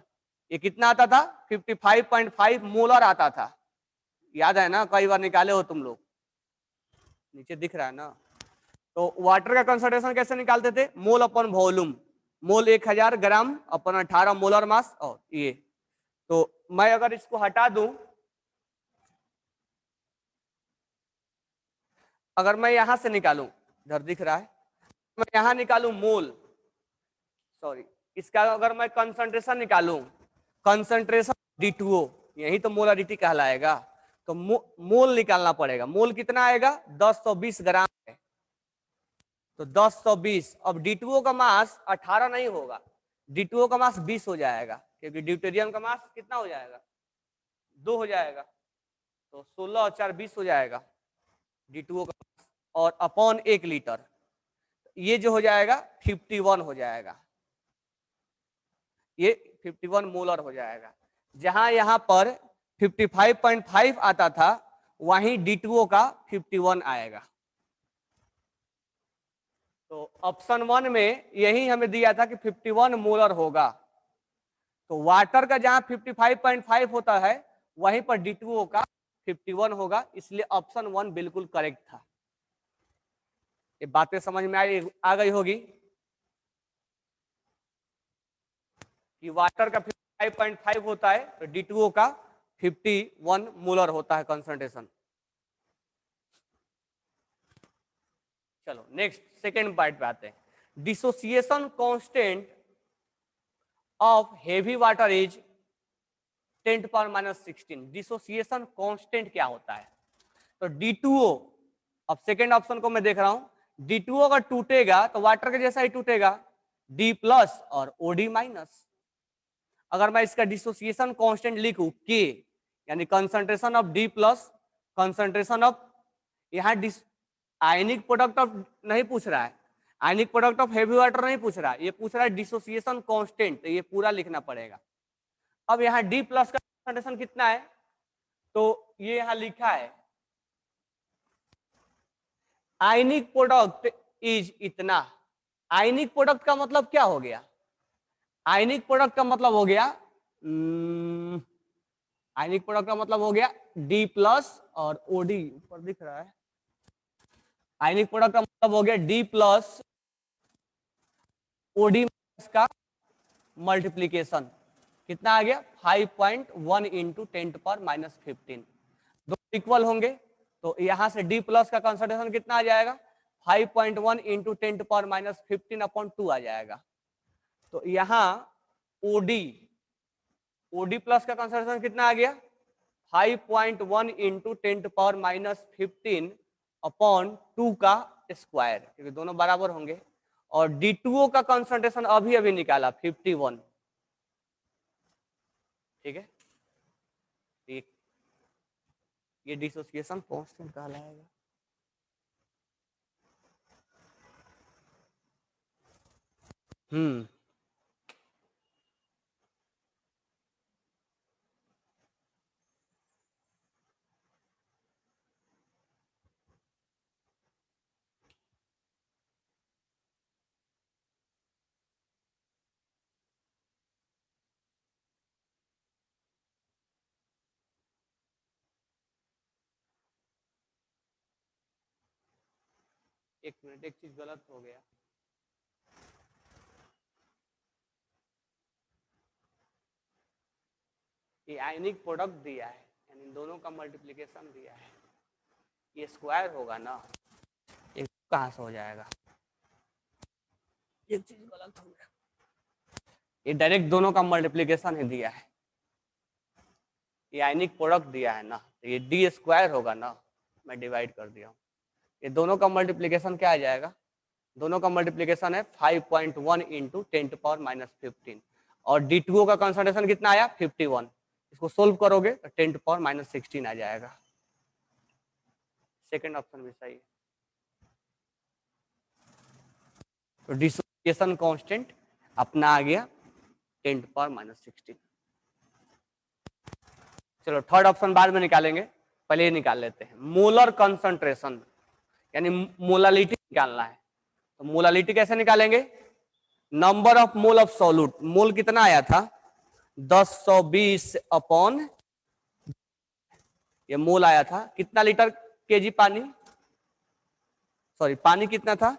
ये कितना आता था? 55.5 मोलर आता था। याद है ना, कई बार निकाले हो तुम लोग, नीचे दिख रहा है ना। तो वाटर का कंसंट्रेशन कैसे निकालते थे? मोल अपॉन वॉल्यूम, मोल 1000 ग्राम अपॉन 18 मोलर मास। और ये तो मैं अगर इसको हटा दूं, अगर मैं यहां से निकालूं, इधर दिख रहा है, मैं यहां निकालूं मोल, सॉरी इसका अगर मैं कंसंट्रेशन निकालूं, कंसंट्रेशन D2O, यही तो मोलारिटी कहलाएगा, तो मोल निकालना पड़ेगा। मोल कितना आएगा? 1020 ग्राम है, तो 1020। अब D2O का मास 18 नहीं होगा, D2O का मास 20 हो जाएगा, क्योंकि ड्यूटेरियम का मास कितना हो जाएगा? 2 हो जाएगा, तो 16 और 4 20 हो जाएगा D2O का मास, और अपॉन 1 लीटर, ये जो हो जाएगा 51 हो जाएगा, ये 51 मोलर हो जाएगा। जहां यहां पर 55.5 आता था, वहीं D2O का 51 आएगा। तो ऑप्शन 1 में यही हमें दिया था कि 51 मोलर होगा, तो वाटर का जहां 55.5 होता है, वहीं पर D2O का 51 होगा, इसलिए ऑप्शन 1 बिल्कुल करेक्ट था। ये बातें समझ में आ गई होगी कि वाटर का 55.5 होता है, तो D2O का 51 मोलर होता है कंसंट्रेशन। चलो नेक्स्ट सेकेंड पार्ट पे आते हैं। Dissociation constant of heavy water is 10⁻⁻16। Dissociation constant क्या होता है? तो D2O, अब सेकेंड ऑप्शन को मैं देख रहा हूं, D2O अगर टूटेगा तो वाटर के जैसा ही टूटेगा, D+ और OD-। अगर मैं इसका डिसोसिएशन कांस्टेंट लिखूं K, यानी concentration of D+, concentration of, यहाँ आयनिक प्रोडक्ट ऑफ नहीं पूछ रहा है, ionic product of heavy water नहीं पूछ रहा है, ये पूछ रहा है डिसोसिएशन कांस्टेंट, तो ये पूरा लिखना पड़ेगा। अब यहाँ D+ का कंसंट्रेशन कितना है? तो ये यहाँ लिखा है आयनिक प्रोडक्ट इज इतना। आयनिक प्रोडक्ट का मतलब क्या हो गया? आयनिक प्रोडक्ट का मतलब हो गया आयनिक प्रोडक्ट का मतलब हो गया D+ और OD, ऊपर दिख रहा है। आयनिक प्रोडक्ट का मतलब हो गया D+ OD का मल्टीप्लीकेशन, कितना आ गया? 5.1 इंटू 10⁻⁻15, दोनों इक्वल होंगे, तो यहां से D+ का कंसंट्रेशन कितना आ जाएगा? 5.1 इंटू 10⁻⁻15 अपॉन 2 आ जाएगा। तो यहाँ OD+ का कंसंट्रेशन कितना आ गया? 5.1 इंटू 10⁻⁻15 अपॉन 2 का स्क्वायर, क्योंकि दोनों बराबर होंगे। और D2O का कंसंट्रेशन अभी अभी निकाला 51, ठीक है, ये डिसोसिएशन कांस्टेंट कहलाएगा। एक मिनट, एक चीज गलत हो गया। ये आयनिक प्रोडक्ट दिया है, यानी इन दोनों का मल्टीप्लिकेशन दिया है, ये स्क्वायर होगा ना, ये कहां से हो जाएगा? एक चीज गलत हो गया, ये डायरेक्ट दोनों का मल्टीप्लिकेशन ही दिया है, ये आयनिक प्रोडक्ट दिया है ना, तो ये D² होगा ना, मैं डिवाइड कर दिया हूँ। ये दोनों का मल्टीप्लिकेशन क्या आ जाएगा? दोनों का मल्टीप्लिकेशन है 5.1 इंटू 10⁻⁻15, और D2O का कंसंट्रेशन कितना आया? 51, इसको सोल्व करोगे तो 10⁻⁻16 आ जाएगा। सेकेंड ऑप्शन भी सही है। तो डिसोसिएशन कांस्टेंट अपना आ गया 10⁻⁻16। चलो थर्ड ऑप्शन बाद में निकालेंगे, पहले ये निकाल लेते हैं। मोलर कंसंट्रेशन यानी मोलालिटी निकालना है। तो मोलालिटी कैसे निकालेंगे? Number of mole of solute, mole कितना आया था 10/120 अपॉन, ये मोल आया था कितना लीटर केजी पानी, सॉरी पानी कितना था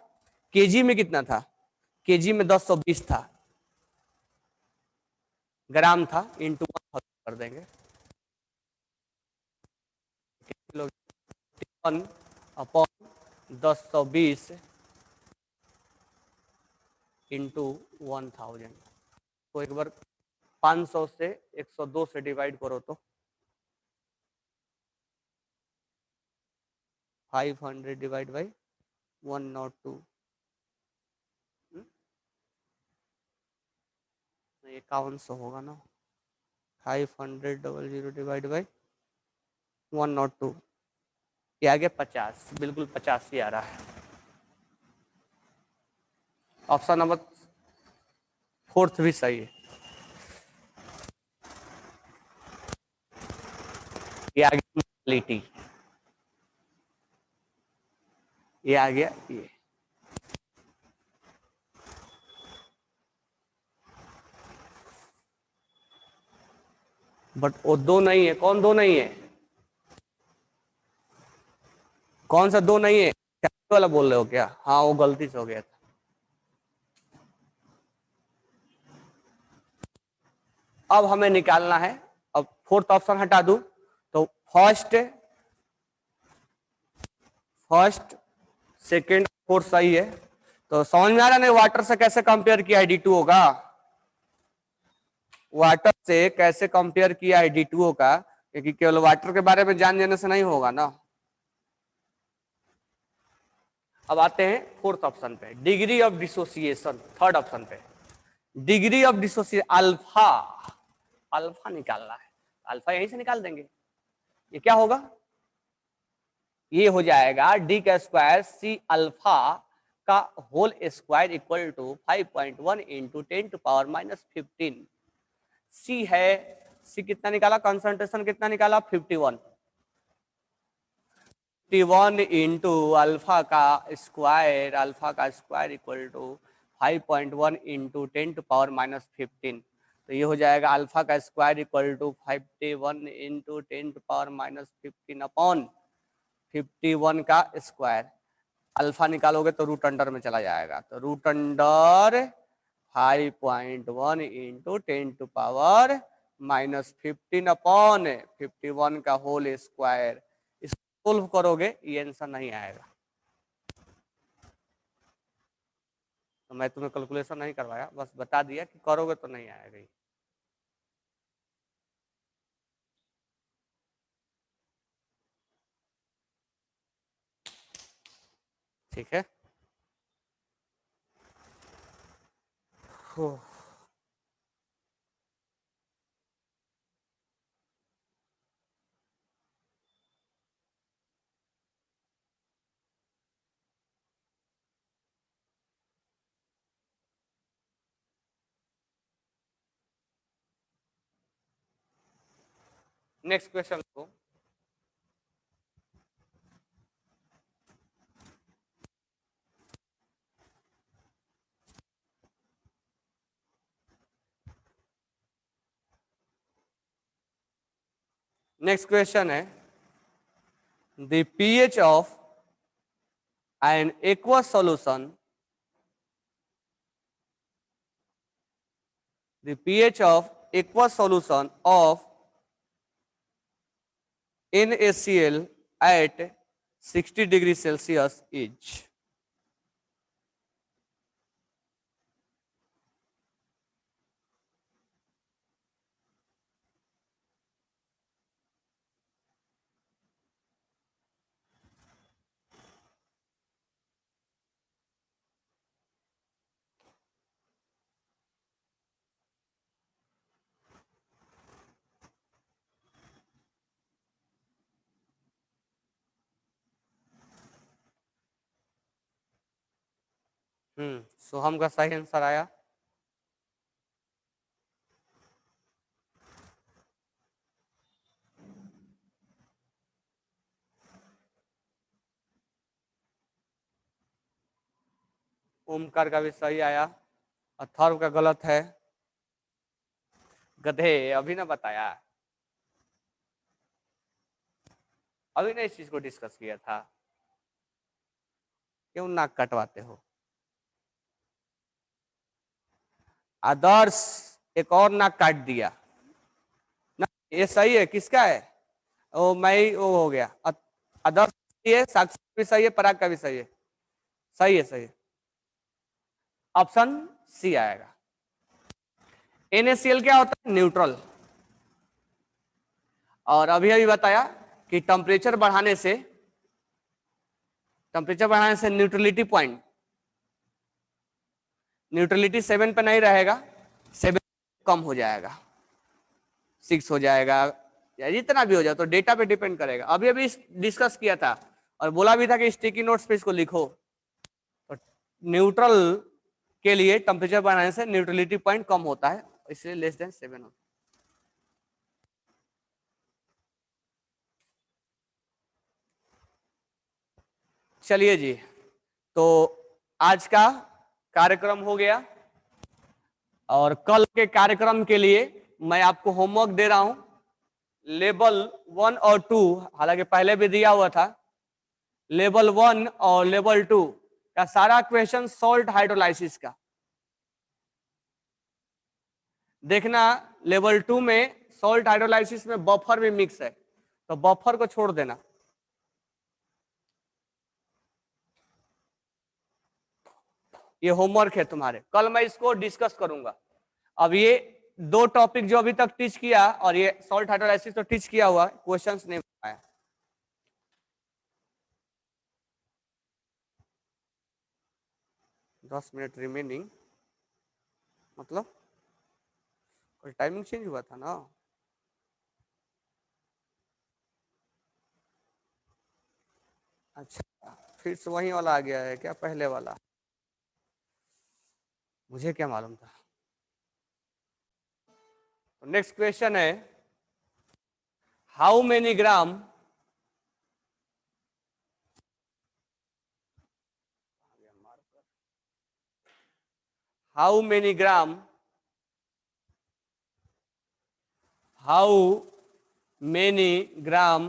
केजी में, कितना था केजी में 10/120 था, ग्राम था, इंटू 1000 कर देंगे, किलो अपॉन 10/120 इंटू 1000। तो एक बार 500 से 102 से डिवाइड करो तो 500 डिवाइड बाई 102, 5100 होगा ना। 500 डिवाइड बाई 102, ये आ गया 50, बिल्कुल 50 ही आ रहा है। ऑप्शन नंबर 4 भी सही है। ये आ गया मोलालिटी, ये आ गया ये। बट वो दो नहीं है, कौन दो नहीं है, कौन सा दो नहीं है, वाला बोल रहे हो क्या? हाँ वो गलती से हो गया था। अब हमें निकालना है, अब फोर्थ ऑप्शन हटा दूं तो फर्स्ट सेकेंड फोर्थ सही है। तो समझ में आ रहा नहीं वाटर से कैसे कंपेयर किया D2O होगा, वाटर से कैसे कंपेयर किया है D2O का, क्योंकि केवल वाटर के बारे में जान लेने से नहीं होगा ना। अब आते हैं फोर्थ ऑप्शन पे, degree of dissociation. Third option पे degree of dissociation alpha, alpha निकालना है, अल्फा यहीं से निकाल देंगे। ये क्या होगा, ये हो जाएगा डी का स्क्वायर सी अल्फा का whole square equal to 5.1 into 10⁻⁻15। C है, सी कितना निकाला, कंसंट्रेशन कितना निकाला 51, 51 इंटू अल्फा का स्क्वायर इक्वल टू 5.1 इंटू 10⁻⁻15। तो ये हो जाएगा अल्फा का square equal to 51 into 10⁻⁻15 upon 51 का स्क्वायर। अल्फा निकालोगे तो रूट अंडर में चला जाएगा, तो रूट अंडर 5.1 इंटू 10⁻⁻15 अपॉन 51 का होल स्क्वायर। इसको सोल्व करोगे ये आंसर नहीं आएगा। तो मैं तुम्हें कैलकुलेशन नहीं करवाया, बस बता दिया कि करोगे तो नहीं आएगा। ठीक है, नेक्स्ट क्वेश्चन को नेक्स्ट क्वेश्चन है the pH of an aqueous solution, the pH of aqueous solution of NaCl at 60 degrees Celsius is। सोहम का सही आंसर आया। ओमकार का भी सही आया। अथर्व का गलत है। गधे, अभी ना बताया, अभी ना इस चीज को डिस्कस किया था। क्यों नाक कटवाते हो? आदर्श एक और नाक काट दिया ना। ये सही है, किसका है? ओ मैं ही वो हो गया। आदर्श सही है, साक्षी भी सही है, पराग का भी सही है। सही है, सही है। ऑप्शन सी आएगा। NaCl क्या होता है? न्यूट्रल। और अभी अभी बताया कि टेम्परेचर बढ़ाने से न्यूट्रलिटी 7 पे नहीं रहेगा, 7 कम हो जाएगा, 6 हो जाएगा, या जितना भी हो जाए, तो डेटा पे डिपेंड करेगा। अभी अभी डिस्कस किया था और बोला भी था कि स्टिकी नोट्स पे इसको लिखो। तो न्यूट्रल के लिए टेम्परेचर बढ़ाने से न्यूट्रलिटी पॉइंट कम होता है, इसलिए <<7 होता है। चलिए जी, तो आज का कार्यक्रम हो गया और कल के कार्यक्रम के लिए मैं आपको होमवर्क दे रहा हूं। लेवल 1 और 2, हालांकि पहले भी दिया हुआ था, लेवल 1 और लेवल 2 का सारा क्वेश्चन सॉल्ट हाइड्रोलाइसिस का देखना। लेवल 2 में सॉल्ट हाइड्रोलाइसिस में बफर भी मिक्स है, तो बफर को छोड़ देना। ये होमवर्क है तुम्हारे, कल मैं इसको डिस्कस करूंगा। अब ये 2 टॉपिक जो अभी तक टीच किया और ये सॉल्ट हाइड्रोलाइसिस तो टीच किया हुआ, क्वेश्चंस नहीं आया। दस मिनट रिमेनिंग, मतलब टाइमिंग चेंज हुआ था ना। अच्छा, फिर से वही वाला आ गया है क्या, पहले वाला? मुझे क्या मालूम था। तो नेक्स्ट क्वेश्चन है, how many gram how many gram how many gram,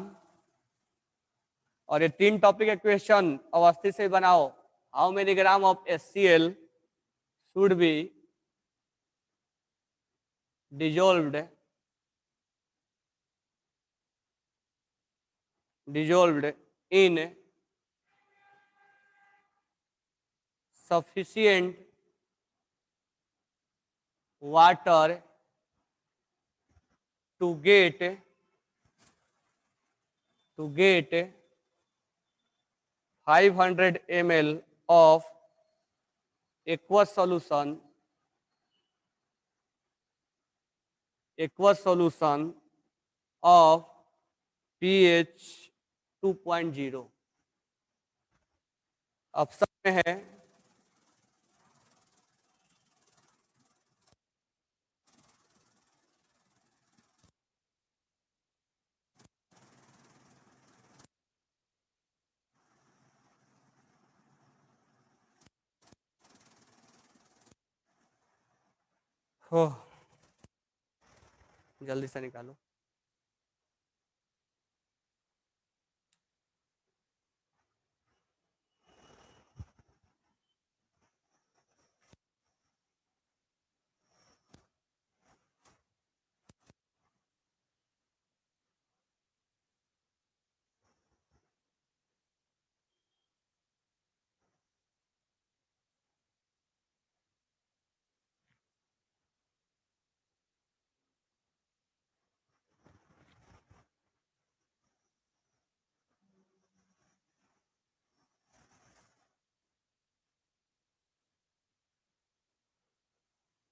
और ये 3 टॉपिक है क्वेश्चन, अवस्थित से बनाओ। How many gram of HCl should be dissolved in sufficient water to get 500 ml of aqueous solution of pH 2.0। Option में है हो, जल्दी से निकालो।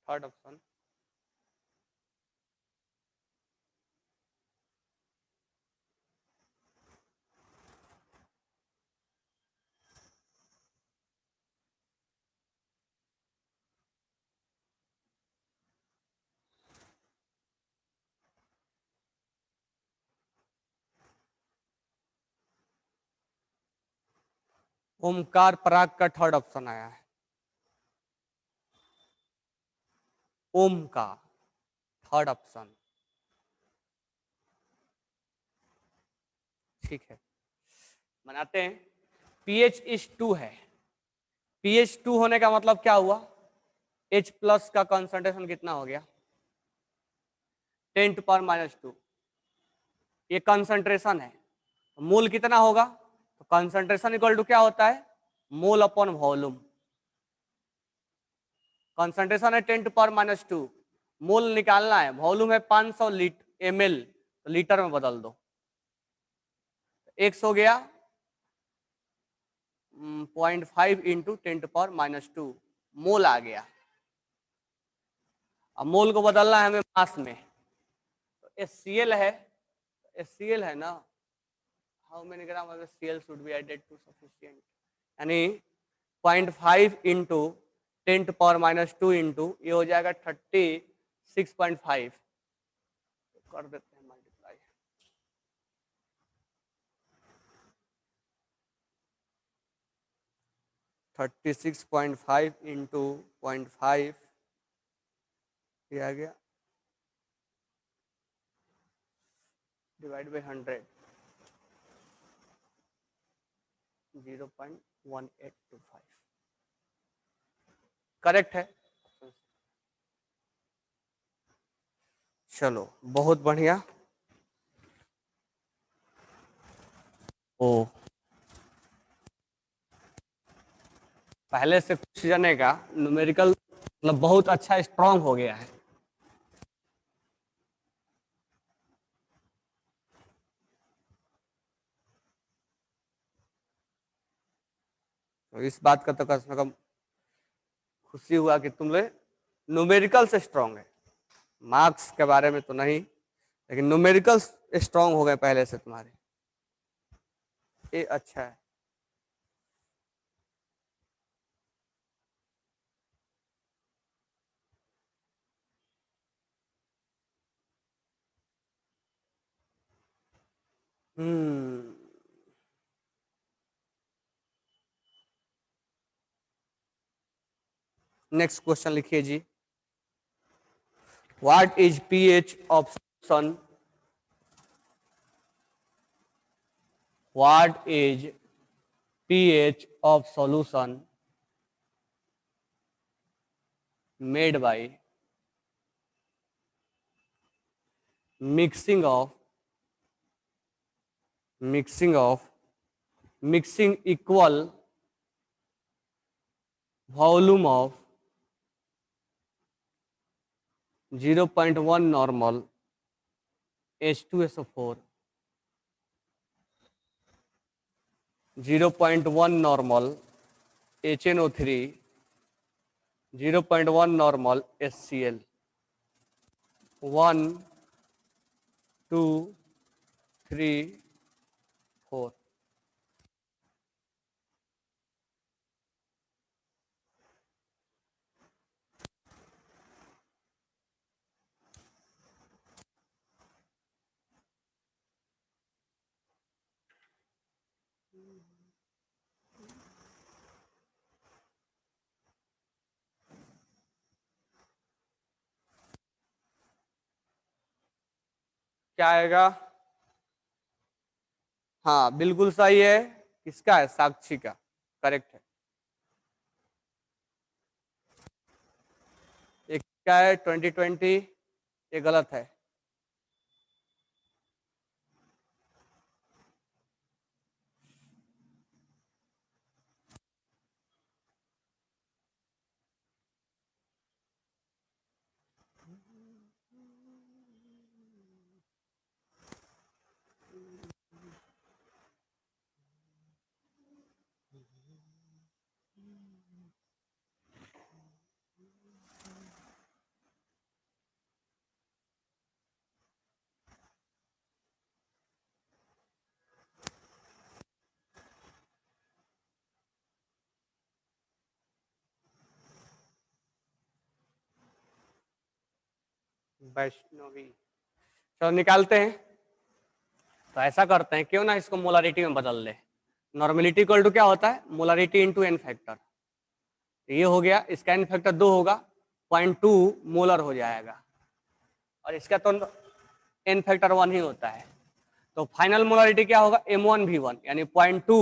Third option. ओमकार पराग का थर्ड ऑप्शन आया है, ओम का थर्ड ऑप्शन। ठीक है, बनाते हैं। पीएच इज 2 है, पीएच 2 होने का मतलब क्या हुआ, H प्लस का कंसंट्रेशन कितना हो गया, 10⁻²। ये कंसंट्रेशन है, मोल कितना होगा, तो कंसंट्रेशन इक्वल टू क्या होता है, मोल अपॉन वॉल्यूम। कंसंट्रेशन है 10⁻², मोल निकालना है, वॉल्यूम है 500 ml, तो लीटर में बदल दो, x हो गया 0.5 इंटू 10⁻², मोल आ गया। अब मोल को बदलना है हमें मास में, तो HCl है ना, how many gram of HCl should be added to sufficient, यानी 0.5 इंटू 10⁻² इंटू ये हो जाएगा 36.5, कर देते हैं मल्टीप्लाई, 36.5 इंटू 0.5 ये आ गया डिवाइड बाई 100, 0.1825, करेक्ट है। चलो बहुत बढ़िया। ओ पहले से कुछ जने का न्यूमेरिकल मतलब बहुत अच्छा स्ट्रांग हो गया है। तो इस बात का तो कम से कम खुशी हुआ कि तुम लोग न्यूमेरिकल से स्ट्रांग है, मार्क्स के बारे में तो नहीं, लेकिन न्यूमेरिकल स्ट्रांग हो गए पहले से तुम्हारे, ये अच्छा है। नेक्स्ट क्वेश्चन लिखिए जी, what is pH of solution, what is pH of solution made by mixing equal volume of 0.1 normal H2SO4, 0.1 normal HNO3, 0.1 normal HCl, 1 2 3 4। क्या आएगा, हाँ बिल्कुल सही है, किसका है, साक्षी का, करेक्ट है। एक क्या है 2020, ये गलत है। वैष्णवी, चलो निकालते हैं। तो ऐसा करते हैं, क्यों ना इसको मोलारिटी में बदल ले, नॉर्मेलिटी इक्वल टू क्या होता है, मोलरिटी इंटू एन फैक्टर। ये हो गया, इसका एन फैक्टर 2 होगा, 0.2 मोलर हो जाएगा, और इसका तो एन फैक्टर 1 ही होता है। तो फाइनल मोलरिटी क्या होगा, M1V1 यानी 0.2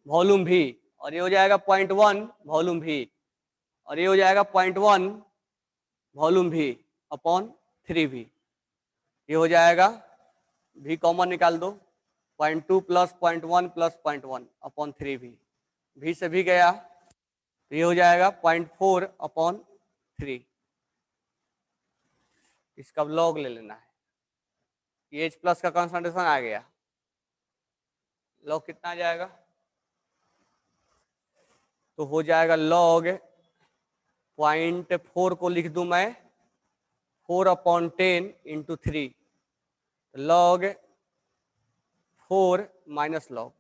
वॉल्यूम V, और ये हो जाएगा 0.1 वॉल्यूम V, और ये हो जाएगा 0.1 वॉल्यूम V अपॉन 3V। ये हो जाएगा, V कॉमन निकाल दो, 0.2 plus 0.1 plus 0.1 upon 3V, V से भी गया तो ये हो जाएगा 0.4 अपॉन 3। इसका लॉग ले लेना है, ये H प्लस का कॉन्सेंट्रेशन आ गया, लॉग कितना आ जाएगा, तो हो जाएगा लॉग 0.4 को लिख दूं मैं 4/10 into 3, log 4 minus log,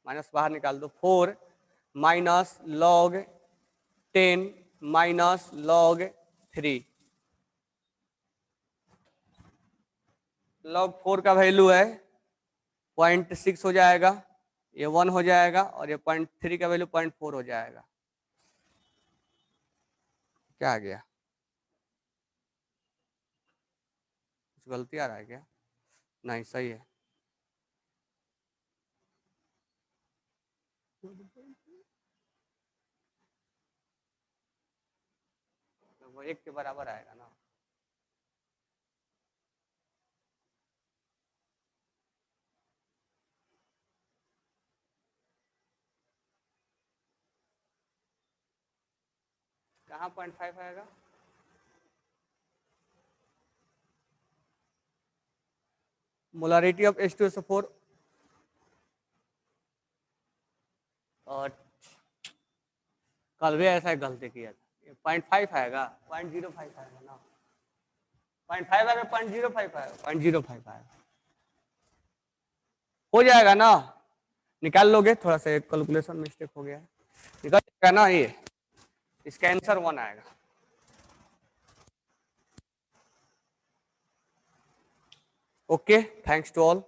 minus बाहर निकाल दो, 4 minus log 10 minus log 3, log 4 का वैल्यू है 0.6 हो जाएगा, ये 1 हो जाएगा, और ये 0.3 का वैल्यू 0.4 हो जाएगा। क्या आ गया, कुछ गलती आ रहा है क्या, नहीं सही है। वो 1 के बराबर आएगा ना, कहाँ 0.5 आएगा, मोलरिटी ऑफ H2SO4, और कल भी ऐसा गलती किया था, 0.5 आएगा, 0.05 आएगा ना, 0.5 आएगा, 0.05 आएगा, 0.05 आएगा, हो जाएगा ना, निकाल लोगे, थोड़ा सा कैलकुलेशन मिस्टेक हो गया है, निकल जाएगा ना ये, इसका आंसर 1 आएगा। Okay, thanks to all.